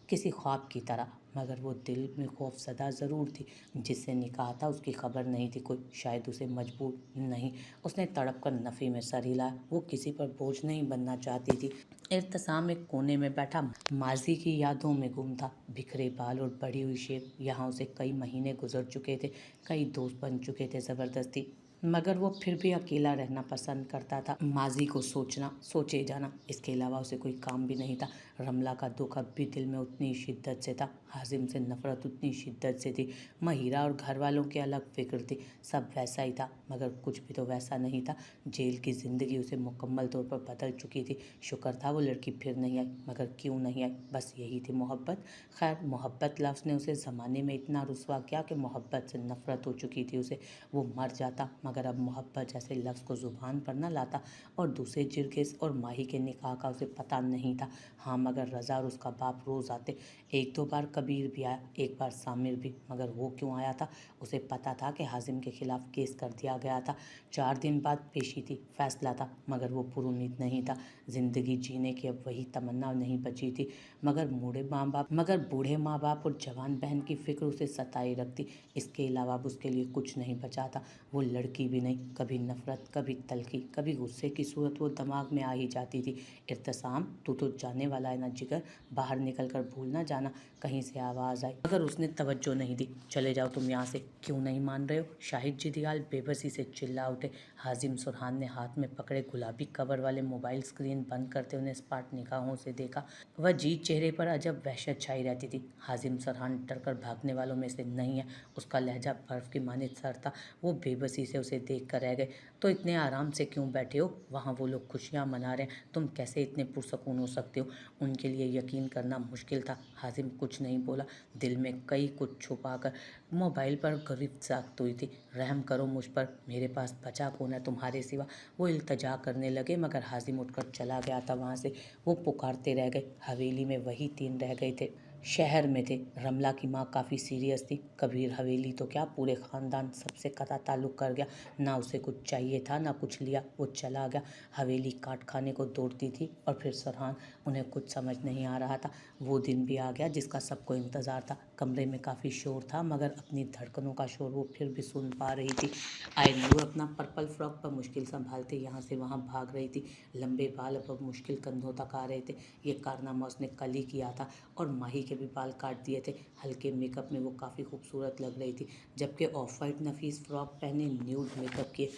A: किसी ख्वाब की तरह। मगर वो दिल में खौफजदा ज़रूर थी। जिससे निकाह था उसकी खबर नहीं थी कोई, शायद उसे मजबूर नहीं। उसने तड़प कर नफ़ी में सर हिलाया। वो किसी पर बोझ नहीं बनना चाहती थी। इर्तिसाम एक कोने में बैठा माजी की यादों में गुम था। बिखरे बाल और बड़ी हुई शेप। यहाँ उसे कई महीने गुजर चुके थे, कई दोस्त बन चुके थे ज़बरदस्ती। मगर वो फिर भी अकेला रहना पसंद करता था। माजी को सोचना, सोचे जाना, इसके अलावा उसे कोई काम भी नहीं था। रमला का दुख अब भी दिल में उतनी ही शिद्दत से था। हाजिम से नफरत उतनी शिद्दत से थी। महिरा और घर वालों की अलग फिक्र थी। सब वैसा ही था, मगर कुछ भी तो वैसा नहीं था। जेल की ज़िंदगी उसे मुकम्मल तौर पर बदल चुकी थी। शुक्र था वो लड़की फिर नहीं आई। मगर क्यों नहीं आई? बस यही थी मोहब्बत। खैर, मोहब्बत लफ्ज़ ने उसे ज़माने में इतना रुसवा किया कि मोहब्बत से नफरत हो चुकी थी उसे। वो मर जाता, मगर अब मोहब्बत जैसे लफ्ज़ को ज़ुबान पर न लाता। और दूसरे जिरगिस और माही के निकाह का उसे पता नहीं था। हाँ, मगर रज़ा और उसका बाप रोज़ आते। एक दो बार कबीर भी आया, एक बार सामिर भी। मगर वो क्यों आया था? उसे पता था कि हाजिम के खिलाफ केस कर दिया गया था। 4 दिन बाद पेशी थी, फैसला था। मगर वो पुरुमीद नहीं था। ज़िंदगी जीने की अब वही तमन्ना नहीं बची थी। मगर बूढ़े माँ बाप और जवान बहन की फ़िक्र उसे सताए रखती। इसके अलावा अब उसके लिए कुछ नहीं बचा था। वो लड़की भी नहीं। कभी नफ़रत, कभी तलखी, कभी गुस्से की सूरत वो दिमाग में आ ही जाती थी। इर्तिसाम, तू तो जाने वाला है ना जिगर, बाहर निकल कर भूल ना जाना। कहीं से आवाज़ आई, मगर उसने तवज्जो नहीं दी। चले जाओ तुम यहाँ से। क्यों नहीं मान रहे हो? शाहिद जिदियाल बेबसी से चिल्ला उठे। हाजिम सुरहान ने हाथ में पकड़े गुलाबी कवर वाले मोबाइल स्क्रीन बंद करते उन्हें स्पाट निगाहों से देखा। वह जीत चेहरे पर अजब वहशत छाई रहती थी। हाजिम सुरहान डरकर भागने वालों में से नहीं है। उसका लहजा बर्फ की मानित सर था। वो बेबसी से उसे देख कर रह गए। तो इतने आराम से क्यों बैठे हो? वहाँ वो लोग खुशियाँ मना रहे हैं, तुम कैसे इतने पुरसकून हो सकते हो? उनके लिए यकीन करना मुश्किल था। हाजिम कुछ नहीं बोला, दिल में कई कुछ छुपा कर। मोबाइल पर गिरफ्त साख्त हुई थी। रहम करो मुझ पर, मेरे पास बचा कौन है तुम्हारे सिवा? वो इल्तजा करने लगे, मगर हाजिम उठकर चला गया था वहाँ से। वो पुकारते रह गए। हवेली में वही 3 रह गए थे। शहर में थे। रमला की माँ काफ़ी सीरियस थी। कबीर हवेली तो क्या, पूरे ख़ानदान सबसे कता ताल्लुक़ कर गया। ना उसे कुछ चाहिए था, ना कुछ लिया, वो चला गया। हवेली काट खाने को दौड़ती थी। और फिर सरहान, उन्हें कुछ समझ नहीं आ रहा था। वो दिन भी आ गया जिसका सबको इंतज़ार था। कमरे में काफ़ी शोर था, मगर अपनी धड़कनों का शोर वो फिर भी सुन पा रही थी। आयनूर अपना पर्पल फ्रॉक पर मुश्किल संभालते यहाँ से वहाँ भाग रही थी। लंबे बाल अब मुश्किल कंधों तक आ रहे थे। ये कारनामा उसने कल ही किया था। और माही के भी बाल काट दिए थे। हल्के मेकअप में वो काफ़ी खूबसूरत लग रही थी, जबकि ऑफ वाइट नफीस फ्रॉक पहने, न्यूड मेकअप किए,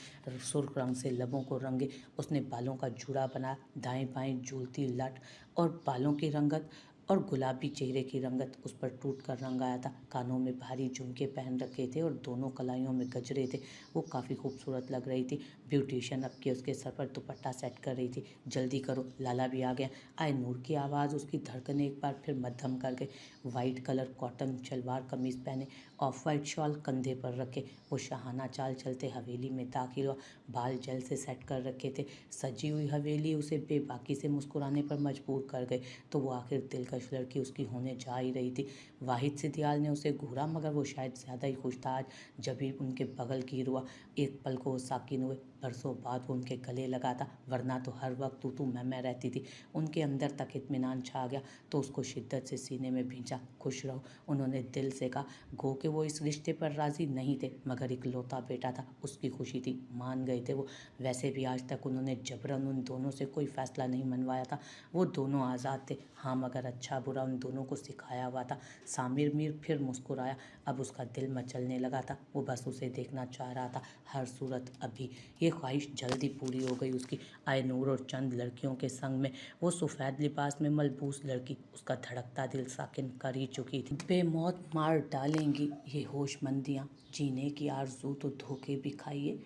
A: सुर्ख रंग से लबों को रंगे। उसने बालों का जूड़ा बनाया, दाएं बाएं झूलती लट और बालों की रंगत और गुलाबी चेहरे की रंगत उस पर टूट कर रंग आया था। कानों में भारी झुमके पहन रखे थे और दोनों कलाइयों में गजरे थे। वो काफ़ी खूबसूरत लग रही थी। ब्यूटिशियन अब के उसके सर पर दुपट्टा सेट कर रही थी। जल्दी करो, लाला भी आ गया। आए नूर की आवाज़ उसकी धड़कनें एक बार फिर मद्धम कर गई। वाइट कलर कॉटन शलवार कमीज़ पहने, ऑफ वाइट शॉल कंधे पर रखे, वो शाहाना चाल चलते हवेली में दाखिल हुआ। बाल जल से सेट कर रखे थे। सजी हुई हवेली उसे बेबाकी से मुस्कुराने पर मजबूर कर गई। तो वो आखिर दिलकश लड़की उसकी होने जा ही रही थी। वाहिद सिद्दीयाल ने उसे घूरा, मगर वो शायद ज़्यादा ही खुश था आज। जब भी उनके बगल गिर हुआ, एक पल को वो साकिन हुए। बरसों बाद वो उनके गले लगा था, वरना तो हर वक्त तू मैं रहती थी। उनके अंदर तक इत्मीनान छा गया, तो उसको शिद्दत से सीने में भींचा। खुश रहो, उन्होंने दिल से कहा। गो के वो इस रिश्ते पर राज़ी नहीं थे, मगर इकलौता बेटा था, उसकी खुशी थी, मान गए थे वो। वैसे भी आज तक उन्होंने जबरन उन दोनों से कोई फैसला नहीं मनवाया था। वो दोनों आज़ाद थे। हाँ, मगर अच्छा बुरा उन दोनों को सिखाया हुआ था। सामिर मीर फिर मुस्कुराया। अब उसका दिल मचलने लगा था। वो बस उसे देखना चाह रहा था, हर सूरत अभी। ये ख्वाहिश जल्दी पूरी हो गई उसकी। आए नूर और चंद लड़कियों के संग में वो सफ़ेद लिबास में मलबूस लड़की उसका धड़कता दिल साकिन कर ही चुकी थी। बेमौत मार डालेंगी ये होशमंदियाँ, जीने की आरज़ू तो धोखे भी खाइए।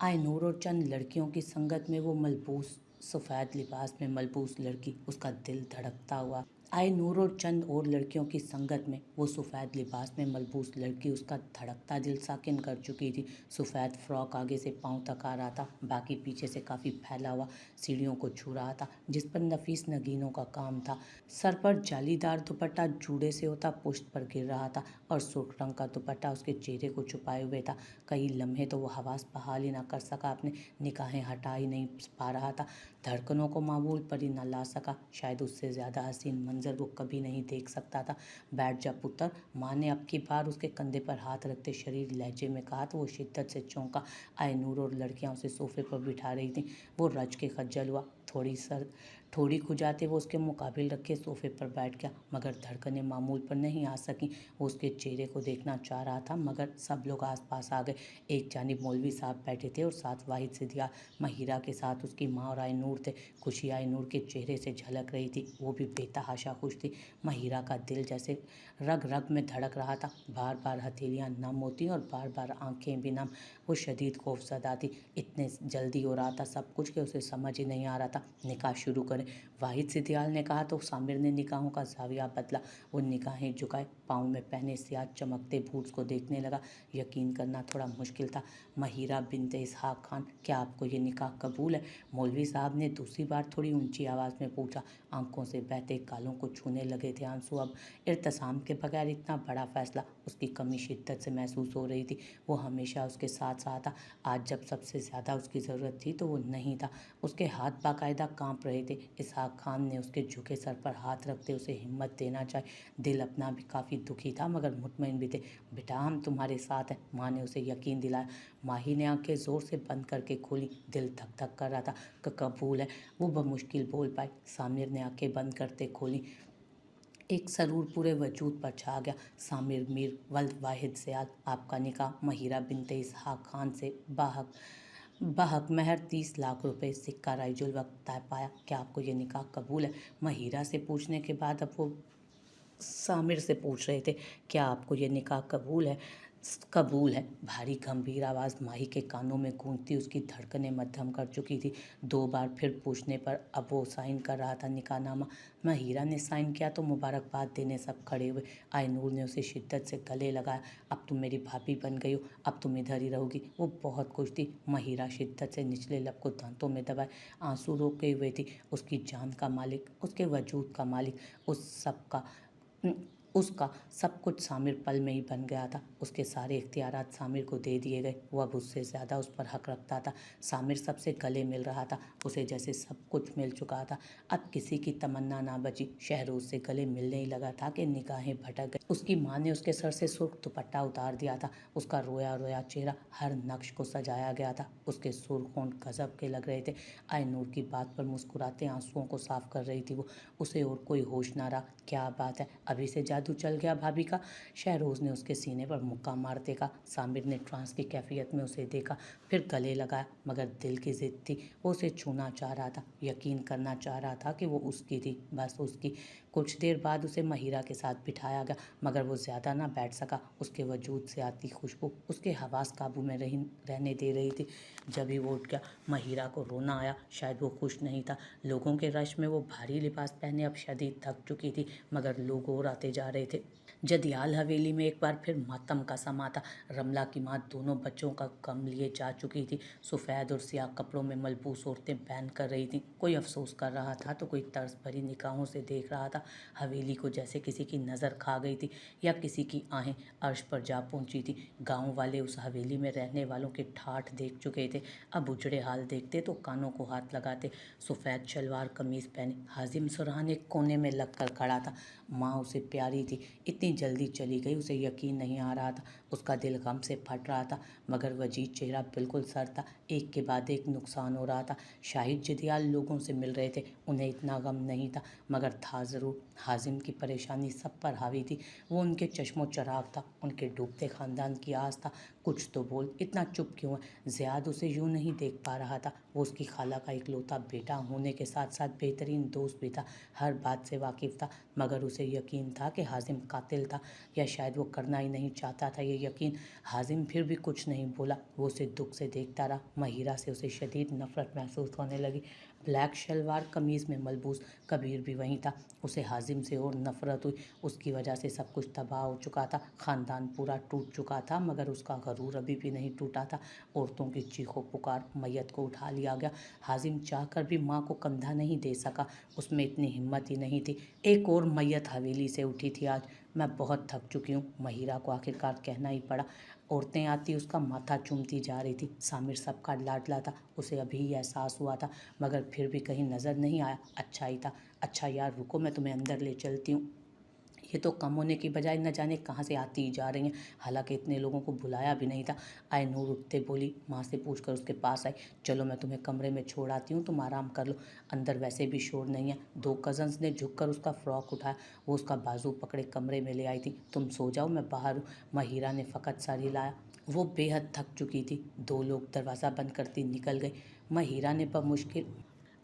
A: आए नूर और चंद लड़कियों की संगत में वो मलबूस सफ़ेद लिबास में मलबूस लड़की, उसका दिल धड़कता हुआ आए नूर और चंद और लड़कियों की संगत में वो सफ़ेद लिबास में मलबूस लड़की उसका धड़कता दिल साकिन कर चुकी थी। सफ़ेद फ्रॉक आगे से पाँव तक आ रहा था, बाकी पीछे से काफ़ी फैला हुआ सीढ़ियों को छू रहा था, जिस पर नफीस नगीनों का काम था। सर पर जालीदार दुपट्टा जूड़े से होता पुश्त पर गिर रहा था और सुर्ख रंग का दुपट्टा उसके चेहरे को छुपाए हुए था। कई लम्हे तो वो हवास बहाल ही ना कर सका, अपने निगाहें हटा ही नहीं पा रहा था, धड़कनों को मामूल पर ही न ला सका। शायद उससे ज़्यादा हसीन मंजर वो कभी नहीं देख सकता था। बैठ जा पुत्र, माँ ने अब की बार उसके कंधे पर हाथ रखते शरीर लहजे में कहा तो वो शिद्दत से चौंका। आए नूर और लड़कियां उसे सोफे पर बिठा रही थीं। वो रज के खज्जल हुआ, थोड़ी खुजाते वो उसके मुकाबिल रखे सोफे पर बैठ गया, मगर धड़कनें मामूल पर नहीं आ सकी। वो उसके चेहरे को देखना चाह रहा था, मगर सब लोग आसपास आ गए। एक जानिब मौलवी साहब बैठे थे और साथ वाहिद सिद्दीकी, महिरा के साथ उसकी माँ और आए नूर थे। खुशी आए नूर के चेहरे से झलक रही थी, वो भी बेतहाशा खुश थी। महिरा का दिल जैसे रग रग में धड़क रहा था, बार बार हथेलियां नम होती और बार बार आंखें भी नम। वो शदीद खौफजदा थी, इतने जल्दी हो रहा था सब कुछ कि उसे समझ ही नहीं आ रहा था। निकाह शुरू करें, वाहिद सिद्दीकी ने कहा तो सामिर ने निगाहों का जाविया बदला। वो निगाहें झुकाए पाँव में पहने सियाह चमकते बूट्स को देखने लगा। यकीन करना थोड़ा मुश्किल था। महिरा बिनते इसहाक खान, क्या आपको ये निकाह कबूल है? मौलवी साहब ने दूसरी बार थोड़ी ऊंची आवाज़ में पूछा। आंखों से बहते गालों को छूने लगे थे आंसू। अब इर्तसाम के बगैर इतना बड़ा फैसला, उसकी कमी शिद्दत से महसूस हो रही थी। वो हमेशा उसके साथ साथ था, आज जब सबसे ज़्यादा उसकी ज़रूरत थी तो वो नहीं था। उसके हाथ बाकायदा कांप रहे थे। इसहाक खान ने उसके झुके सर पर हाथ रखते उसे हिम्मत देना चाहे। दिल अपना भी काफ़ी दुखी था, मगर मुतमईन भी थे। बेटा, हम तुम्हारे साथ हैं, माँ ने उसे यकीन दिलाया। माही ने आंखें ज़ोर से बंद करके खोली, दिल धक धक कर रहा था। कबूल है, वो बमुश्किल बोल पाई। सामिर ने आंखें बंद करते खोली, एक सरूर पूरे वजूद पर छा गया। सामिर मीर वल्द वाहिद सयाल, आपका निकाह महिरा बिनते इसहाक खान से बाहक महर 30 लाख रुपए सिक्का राइजुल वक्त तय पाया। क्या आपको ये निकाह कबूल है? महिरा से पूछने के बाद अब वो सामिर से पूछ रहे थे, क्या आपको ये निकाह कबूल है? कबूल है, भारी गंभीर आवाज़ माही के कानों में गूंजती उसकी धड़कनें मध्यम कर चुकी थी। 2 बार फिर पूछने पर अब वो साइन कर रहा था निकाहनामा। महिरा ने साइन किया तो मुबारकबाद देने सब खड़े हुए। आए नूर ने उसे शिद्दत से गले लगाया। अब तुम मेरी भाभी बन गई हो, अब तुम इधर ही रहोगी। वो बहुत खुश थी। महिरा शिद्दत से निचले लब को दांतों में दबाए आंसू रोके हुए थी। उसकी जान का मालिक, उसके वजूद का मालिक, उसका सब कुछ सामिर पल में ही बन गया था। उसके सारे इख्तियारात सामिर को दे दिए गए। वो अब उससे ज़्यादा उस पर हक रखता था। सामिर सबसे गले मिल रहा था, उसे जैसे सब कुछ मिल चुका था। अब किसी की तमन्ना ना बची। शहरोज से गले मिलने ही लगा था कि निगाहें भटक गई। उसकी माँ ने उसके सर से सुर्ख दुपट्टा उतार दिया था। उसका रोया रोया चेहरा हर नक्श को सजाया गया था। उसके सुर्ख होंठ गजब के लग रहे थे। आए नूर की बात पर मुस्कुराते आंसुओं को साफ कर रही थी वो। उसे और कोई होश ना रहा। क्या बात है, अभी से जादू चल गया भाभी का? शहरोज ने उसके सीने पर मुक्का मारते कहा। सामिर ने ट्रांस की कैफियत में उसे देखा, फिर गले लगाया, मगर दिल की जिद थी। वो उसे छूना चाह रहा था, यकीन करना चाह रहा था कि वो उसकी थी, बस उसकी। कुछ देर बाद उसे महिरा के साथ बिठाया गया, मगर वो ज़्यादा ना बैठ सका। उसके वजूद से आती खुशबू उसके हवास काबू में रहने दे रही थी। जब ही वो उठ गया, महिरा को रोना आया। शायद वो खुश नहीं था। लोगों के रश में वो भारी लिबास पहने अब शदीद थक चुकी थी, मगर लोग और आते जा रहे थे। जदियाल हवेली में एक बार फिर मातम का समा था। रमला की माँ दोनों बच्चों का गम लिए जा चुकी थी। सफ़ेद और सियाह कपड़ों में मलबूस औरतें बैन कर रही थीं। कोई अफसोस कर रहा था तो कोई तर्स भरी निगाहों से देख रहा था। हवेली को जैसे किसी की नज़र खा गई थी, या किसी की आहें अर्श पर जा पहुंची थी। गाँव वाले उस हवेली में रहने वालों के ठाठ देख चुके थे। अब उजड़े हाल देखते तो कानों को हाथ लगाते। सफ़ेद शलवार कमीज़ पहने हाजिम सुरहान एक कोने में लग कर खड़ा था। माँ उसे प्यारी थी, इतनी जल्दी चली गई उसे यकीन नहीं आ रहा था। उसका दिल गम से फट रहा था, मगर वजीद चेहरा बिल्कुल सर था। एक के बाद एक नुकसान हो रहा था। शाहिद जदियाल लोगों से मिल रहे थे, उन्हें इतना गम नहीं था, मगर था ज़रूर। हाजिम की परेशानी सब पर हावी थी। वो उनके चश्मो चराग था, उनके डूबते ख़ानदान की आस था। कुछ तो बोल, इतना चुप क्यों है? ज़ियाद उसे यूँ नहीं देख पा रहा था। वो उसकी खाला का इकलौता बेटा होने के साथ साथ बेहतरीन दोस्त भी था, हर बात से वाकिफ़ था। मगर उसे यकीन था कि हाजिम कातिल था, या शायद वो करना ही नहीं चाहता था ये यकीन। हाजिम फिर भी कुछ नहीं बोला। वो उसे दुख से देखता रहा। महिरा से उसे शदीद नफ़रत महसूस होने लगी। ब्लैक शलवार कमीज़ में मलबूस कबीर भी वहीं था। उसे हाजिम से और नफरत हुई। उसकी वजह से सब कुछ तबाह हो चुका था, ख़ानदान पूरा टूट चुका था, मगर उसका गरूर अभी भी नहीं टूटा था। औरतों की चीखों पुकार, मैयत को उठा लिया गया। हाजिम चाहकर भी माँ को कंधा नहीं दे सका, उसमें इतनी हिम्मत ही नहीं थी। एक और मैयत हवेली से उठी थी आज। मैं बहुत थक चुकी हूँ, महिरा को आखिरकार कहना ही पड़ा। औरतें आती उसका माथा चूमती जा रही थी। सामिर सबका लाडला था, उसे अभी ही एहसास हुआ था, मगर फिर भी कहीं नज़र नहीं आया। अच्छा ही था। अच्छा यार रुको, मैं तुम्हें अंदर ले चलती हूँ। ये तो कम होने की बजाय न जाने कहाँ से आती ही जा रही हैं। हालांकि इतने लोगों को बुलाया भी नहीं था। आए नूर उठते बोली, माँ से पूछकर उसके पास आई, चलो मैं तुम्हें कमरे में छोड़ आती हूँ, तुम आराम कर लो, अंदर वैसे भी शोर नहीं है। दो कज़न्स ने झुककर उसका फ्रॉक उठाया। वो उसका बाजू पकड़े कमरे में ले आई थी। तुम सो जाओ, मैं बाहर हूँ। महिरा ने फ़कत सर हिलाया। वो बेहद थक चुकी थी। दो लोग दरवाज़ा बंद करती निकल गई। महिरा ने बमुश्किल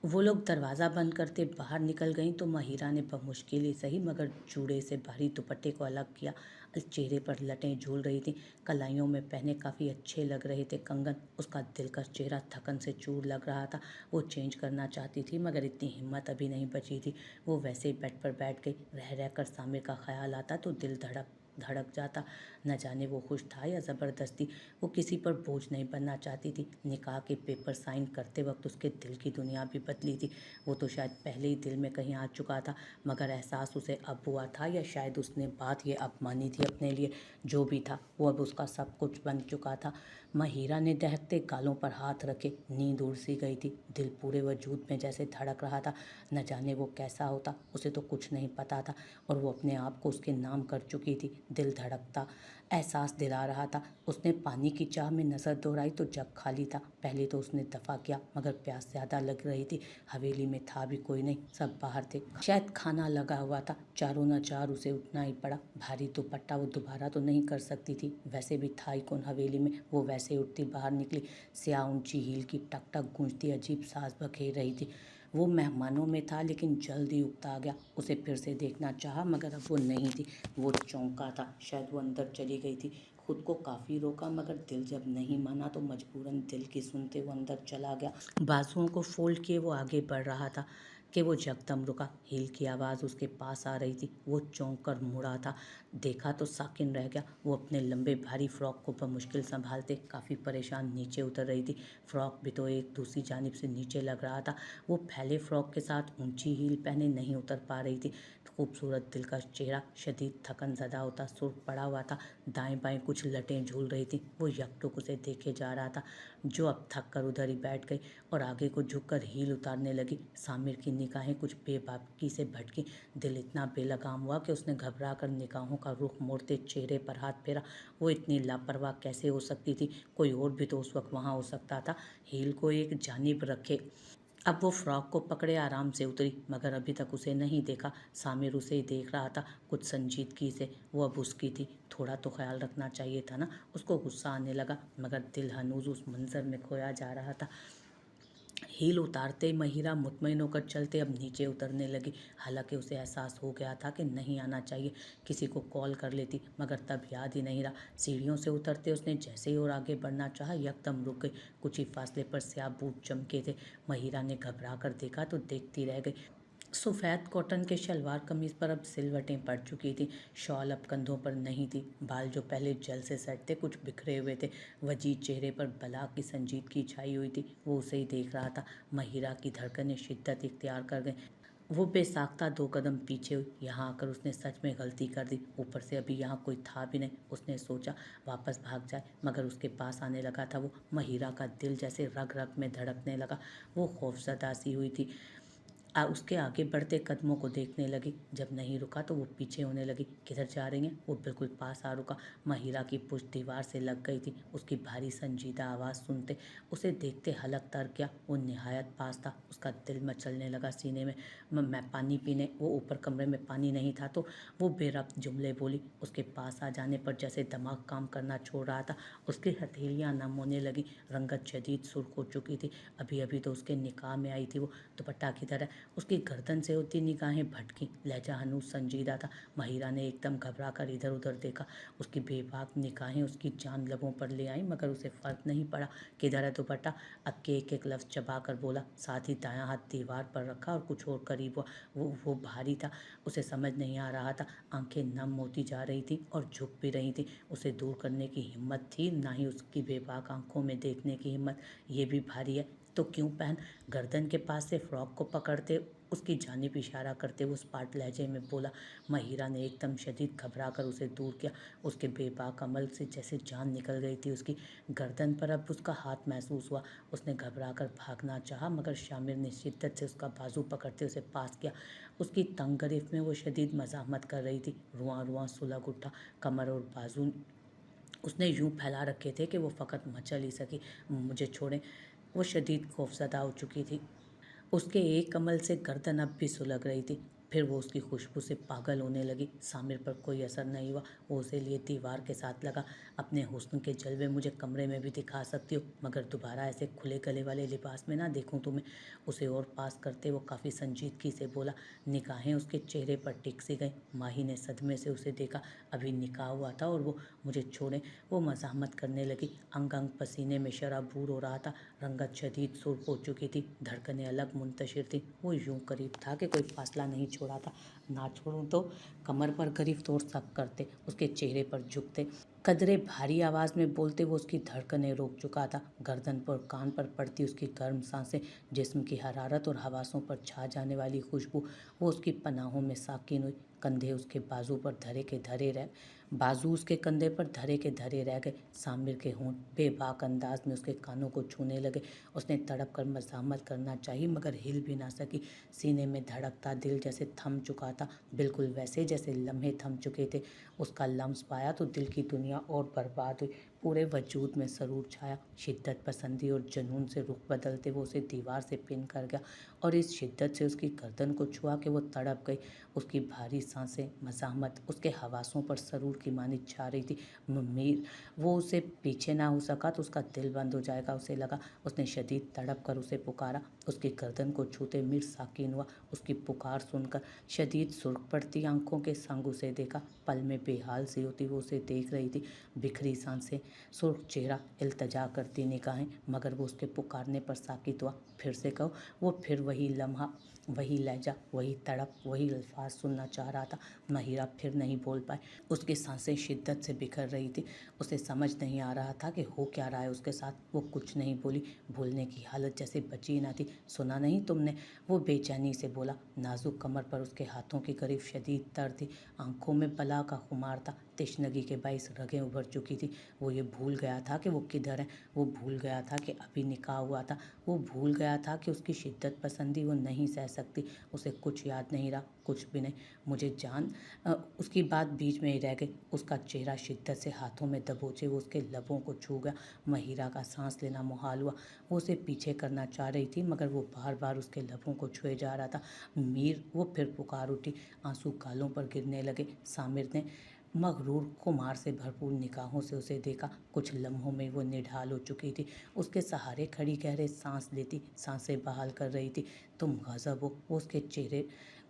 A: वो लोग दरवाज़ा बंद करते बाहर निकल गईं तो महिरा ने बमुश्किल ही सही मगर जूड़े से भारी दुपट्टे को अलग किया। चेहरे पर लटें झूल रही थीं। कलाइयों में पहने काफ़ी अच्छे लग रहे थे कंगन। उसका दिलकश चेहरा थकन से चूर लग रहा था। वो चेंज करना चाहती थी मगर इतनी हिम्मत अभी नहीं बची थी। वो वैसे ही बेड पर बैठ गई। रह रहकर सामिर का ख्याल आता तो दिल धड़क धड़क जाता। न जाने वो खुश था या ज़बरदस्ती। वो किसी पर बोझ नहीं बनना चाहती थी। निकाह के पेपर साइन करते वक्त उसके दिल की दुनिया भी बदली थी। वो तो शायद पहले ही दिल में कहीं आ चुका था, मगर एहसास उसे अब हुआ था, या शायद उसने बात ये अब मानी थी अपने लिए। जो भी था वो अब उसका सब कुछ बन चुका था। महिरा ने दहकते गालों पर हाथ रखे। नींद उड़ सी गई थी। दिल पूरे वजूद में जैसे धड़क रहा था। न जाने वो कैसा होता, उसे तो कुछ नहीं पता था, और वो अपने आप को उसके नाम कर चुकी थी। दिल धड़कता एहसास दिला रहा था। उसने पानी की चाह में नज़र दौड़ाई तो जग खाली था। पहले तो उसने दफ़ा किया मगर प्यास ज़्यादा लग रही थी। हवेली में था भी कोई नहीं, सब बाहर थे। शायद खाना लगा हुआ था। चारों न चार उसे उठना ही पड़ा। भारी दुपट्टा वो दोबारा तो नहीं कर सकती थी। वैसे भी था ही कौन हवेली में। वो वैसे ही उठती बाहर निकली। स्याह ऊंची हील की टक टक गूंजती अजीब सांस बखेर रही थी। वो मेहमानों में था लेकिन जल्द ही उकता गया। उसे फिर से देखना चाहा मगर अब वो नहीं थी। वो चौंका था, शायद वो अंदर चली गई थी। खुद को काफ़ी रोका मगर दिल जब नहीं माना तो मजबूरन दिल की सुनते वो अंदर चला गया। बाजुओं को फोल्ड किए वो आगे बढ़ रहा था कि वो यकदम रुका। हील की आवाज़ उसके पास आ रही थी। वो चौंक कर मुड़ा था। देखा तो साकिन रह गया। वो अपने लंबे भारी फ्रॉक को बमुश्किल संभालते काफ़ी परेशान नीचे उतर रही थी। फ्रॉक भी तो एक दूसरी जानिब से नीचे लग रहा था। वो फैले फ्रॉक के साथ ऊंची हील पहने नहीं उतर पा रही थी। खूबसूरत दिलकश चेहरा शदीद थकन ज़दा होता सुर्ख पड़ा हुआ था। दाएं बाएं कुछ लटें झूल रही थी। वो यकटुक उसे देखे जा रहा था, जो अब थक कर उधर ही बैठ गई और आगे को झुककर हील उतारने लगी। सामिर की निगाहें कुछ बेबाकी से भटकी। दिल इतना बेलगाम हुआ कि उसने घबरा कर निगाहों का रुख मोड़ते चेहरे पर हाथ फेरा। वो इतनी लापरवाह कैसे हो सकती थी? कोई और भी तो उस वक्त वहाँ हो सकता था। हील को एक जानिब रखे अब वो फ्रॉक को पकड़े आराम से उतरी, मगर अभी तक उसे नहीं देखा। सामिर उसे ही देख रहा था कुछ संजीदगी से। वो अब उसकी थी, थोड़ा तो ख्याल रखना चाहिए था ना। उसको गुस्सा आने लगा मगर दिल हनूज उस मंजर में खोया जा रहा था। हील उतारते ही महिरा मुतमईन होकर चलते अब नीचे उतरने लगी। हालांकि उसे एहसास हो गया था कि नहीं आना चाहिए, किसी को कॉल कर लेती, मगर तब याद ही नहीं रहा। सीढ़ियों से उतरते उसने जैसे ही और आगे बढ़ना चाहा यकदम रुक गई। कुछ ही फासले पर स्याह बूट चमके थे। महिरा ने घबरा कर देखा तो देखती रह गई। सफ़ेद कॉटन के शलवार कमीज पर अब सिलवटें पड़ चुकी थी। शॉल अब कंधों पर नहीं थी। बाल जो पहले जल से सेट थे कुछ बिखरे हुए थे। वजी चेहरे पर बला की संजीदगी छाई हुई थी। वो उसे ही देख रहा था। महिरा की धड़कनें शिद्दत इख्तियार कर गईं। वो बेसाख्ता दो कदम पीछे हुई। यहाँ आकर उसने सच में गलती कर दी। ऊपर से अभी यहाँ कोई था भी नहीं। उसने सोचा वापस भाग जाए, मगर उसके पास आने लगा था वो। महिरा का दिल जैसे रग रग में धड़कने लगा। वो खौफजदा सी हुई थी। उसके आगे बढ़ते कदमों को देखने लगी। जब नहीं रुका तो वो पीछे होने लगी। किधर जा रही हैं? वो बिल्कुल पास आ रुका। महिरा की पुश्त दीवार से लग गई थी। उसकी भारी संजीदा आवाज़ सुनते उसे देखते हलक तर गया। वो निहायत पास था। उसका दिल मचलने लगा सीने में। मैं पानी पीने वो ऊपर कमरे में पानी नहीं था तो वो बेरब्त जुमले बोली। उसके पास आ जाने पर जैसे दिमाग काम करना छोड़ रहा था। उसकी हथेलियाँ नम होने लगी। रंगत शदीद सुर्ख हो चुकी थी। अभी अभी तो उसके निकाह में आई थी वो। दुपट्टा किधर है? उसकी गर्दन से होती निगाहें भटकी, लहजा हनूज संजीदा था। महिरा ने एकदम घबरा कर इधर उधर देखा। उसकी बेबाक निगाहें उसकी जान लबों पर ले आई, मगर उसे फर्क नहीं पड़ा। किधर है दुपट्टा? अक्के एक एक लफ्ज चबा कर बोला, साथ ही दायां हाथ दीवार पर रखा और कुछ और करीब हुआ। वो भारी था, उसे समझ नहीं आ रहा था। आंखें नम होती जा रही थी और झुक भी रही थी। उसे दूर करने की हिम्मत थी, ना ही उसकी बेबाक आंखों में देखने की हिम्मत। ये भी भारी है तो क्यों पहन? गर्दन के पास से फ्रॉक को पकड़ते उसकी जानिब इशारा करते हुए स्पाट लहजे में बोला। महिरा ने एकदम शदीद घबरा कर उसे दूर किया। उसके बेबाक अमल से जैसे जान निकल गई थी उसकी। गर्दन पर अब उसका हाथ महसूस हुआ। उसने घबरा कर भागना चाहा, मगर शामिर ने शिद्दत से उसका बाजू पकड़ते उसे पास किया। उसकी तंग गिरफ्त में वो शदीद मज़ाहमत कर रही थी। रुआं रुआं सुलग उठा। कमर और बाजू उसने यूं फैला रखे थे कि वो फ़कत मचल ही सकी। मुझे छोड़ें। वो शदीद खौफजदा हो चुकी थी। उसके एक कमल से गर्दन अब भी सुलग रही थी। फिर वो उसकी खुशबू से पागल होने लगी। सामिर पर कोई असर नहीं हुआ। वो उसे लिए दीवार के साथ लगा। अपने हुस्न के जलवे मुझे कमरे में भी दिखा सकती हो, मगर दोबारा ऐसे खुले गले वाले लिबास में ना देखूं तुम्हें। उसे और पास करते वो काफ़ी संजीदगी से बोला। निगाहें उसके चेहरे पर टिक सी गईं। माही ने सदमे से उसे देखा। अभी निकाह हुआ था और वो मुझे छोड़ें। वो मज़ाहमत करने लगी। अंग अंग पसीने में शराबूर हो रहा था। रंगत शदीद सुर्ख हो चुकी थी। धड़कनें अलग मुंतशिर थी। वो यूं करीब था कि कोई फासला नहीं छोड़ा था। ना छोड़ूं तो कमर पर गिरफ्त और सख्त करते, उसके चेहरे पर झुकते। कदरे भारी आवाज़ में बोलते वो उसकी धड़कनें रोक चुका था। गर्दन पर कान पर पड़ती उसकी गर्म सांसें, जिस्म की हरारत और हवासों पर छा जाने वाली खुशबू, वो उसकी पनाहों में साकिन हुई। कंधे उसके बाजू उसके कंधे पर धरे के धरे रह गए। सामिर के होंठ बेबाक अंदाज में उसके कानों को छूने लगे। उसने तड़प कर मज़ाहमत करना चाहिए, मगर हिल भी ना सकी। सीने में धड़कता दिल जैसे थम चुका था, बिल्कुल वैसे जैसे लम्हे थम चुके थे। उसका लम्स पाया तो दिल की दुनिया और बर्बाद हुई। पूरे वजूद में सरूर छाया। शिद्दत पसंदी और जुनून से रुख बदलते वो उसे दीवार से पिन कर गया और इस शिद्दत से उसकी गर्दन को छुआ कि वो तड़प गई। उसकी भारी सांसें, मज़ाहमत उसके हवासों पर सरूर की मानी छा रही थी। मीर वो उसे पीछे ना हो सका तो उसका दिल बंद हो जाएगा, उसे लगा। उसने शदीद तड़प कर उसे पुकारा। उसकी गर्दन को छूते मीर साकिन हुआ। उसकी पुकार सुनकर शदीद सुर्ख पड़ती आंखों के संग उसे देखा। पल में बेहाल सी होती वो उसे देख रही थी। बिखरी सांसें, सुर्ख चेहरा, इल्तजा करती निगाहें, मगर वो उसके पुकारने पर साकित हुआ। फिर से कहो। वो फिर वही लम्हा, वही लहजा, वही तड़प, वही अल्फाज सुनना चाह रहा था। महिरा फिर नहीं बोल पाए। उसकी सांसें शिद्दत से बिखर रही थी। उसे समझ नहीं आ रहा था कि हो क्या रहा है उसके साथ। वो कुछ नहीं बोली। भूलने की हालत जैसे बची ना थी। सुना नहीं तुमने? वो बेचैनी से बोला। नाजुक कमर पर उसके हाथों की गिरफ्त शदीद दर्द थी। आंखों में बला का खुमार था। तशनगी के बाइस रगें उभर चुकी थी। वो ये भूल गया था कि वो किधर है। वो भूल गया था कि अभी निकाह हुआ था। वो भूल गया था कि उसकी शिद्दत पसंदी वो नहीं सह सकती। उसे कुछ याद नहीं रहा, कुछ भी नहीं। मुझे जान उसकी बात बीच में ही रह गई। उसका चेहरा शिद्दत से हाथों में दबोचे वो उसके लबों को छू गया। महिरा का सांस लेना मुहाल हुआ। वो उसे पीछे करना चाह रही थी, मगर वो बार बार उसके लबों को छुए जा रहा था। मीर, वो फिर पुकार उठी। आंसू गालों पर गिरने लगे। सामिर ने मगरूर खुमार से भरपूर निगाहों से उसे देखा। कुछ लम्हों में वो निढाल हो चुकी थी। उसके सहारे खड़ी गहरे सांस लेती, सांसें बहाल कर रही थी। तुम गजब हो। वो उसके चेहरे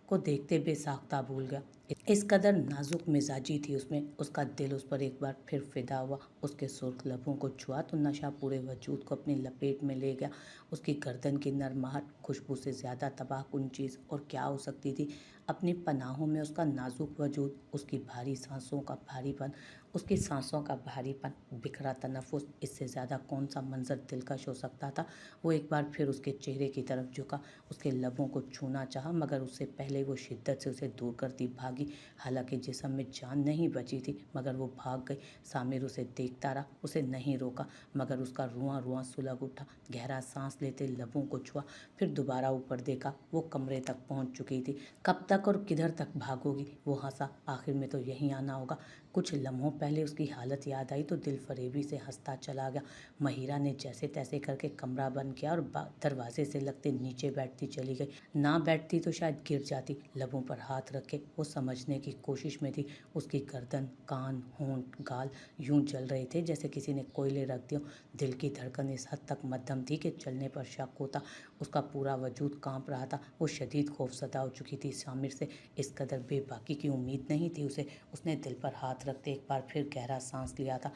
A: को देखते बेसाख्ता भूल गया। इस कदर नाजुक मिजाजी थी उसमें। उसका दिल उस पर एक बार फिर फिदा हुआ। उसके सुर्ख लबों को छुआ तो नशा पूरे वजूद को अपनी लपेट में ले गया। उसकी गर्दन की नरमाहट, खुशबू से ज़्यादा तबाहकुन चीज़ और क्या हो सकती थी। अपनी पनाहों में उसका नाजुक वजूद, उसकी भारी सांसों का भारीपन, उसकी सांसों का भारीपन, बिखरा तनफ़ुस, इससे ज़्यादा कौन सा मंजर दिलकश हो सकता था। वो एक बार फिर उसके चेहरे की तरफ झुका। उसके लबों को छूना चाहा, मगर उससे पहले वो शिद्दत से उसे दूर करती भागी। हालांकि जिस्म में जान नहीं बची थी, मगर वो भाग गई। सामिर उसे देखता रहा, उसे नहीं रोका, मगर उसका रुआं रुआं सुलग उठा। गहरा सांस लेते लबों को छुआ, फिर दोबारा ऊपर देखा। वो कमरे तक पहुंच चुकी थी। कब तक और किधर तक भागोगी? वो हंसा। आखिर में तो यहीं आना होगा। कुछ लम्हों पहले उसकी हालत याद आई तो दिल फरेबी से हंसता चला गया। महिरा ने जैसे तैसे करके कमरा बंद किया और दरवाजे से लगते नीचे बैठती चली गई। ना बैठती तो शायद गिर जाती। लबों पर हाथ रखे वो समझने की कोशिश में थी। उसकी गर्दन, कान, होंठ, गाल यूं जल रहे थे जैसे किसी ने कोयले रख दिया। दिल की धड़कन इस हद तक मध्यम थी कि चलने पर शक होता। उसका पूरा वजूद कांप रहा था। वो शदीद खौफजदा हो चुकी थी। सामिर से इस कदर बेबाकी की उम्मीद नहीं थी उसे। उसने दिल पर हाथ रखते एक बार फिर गहरा सांस लिया था।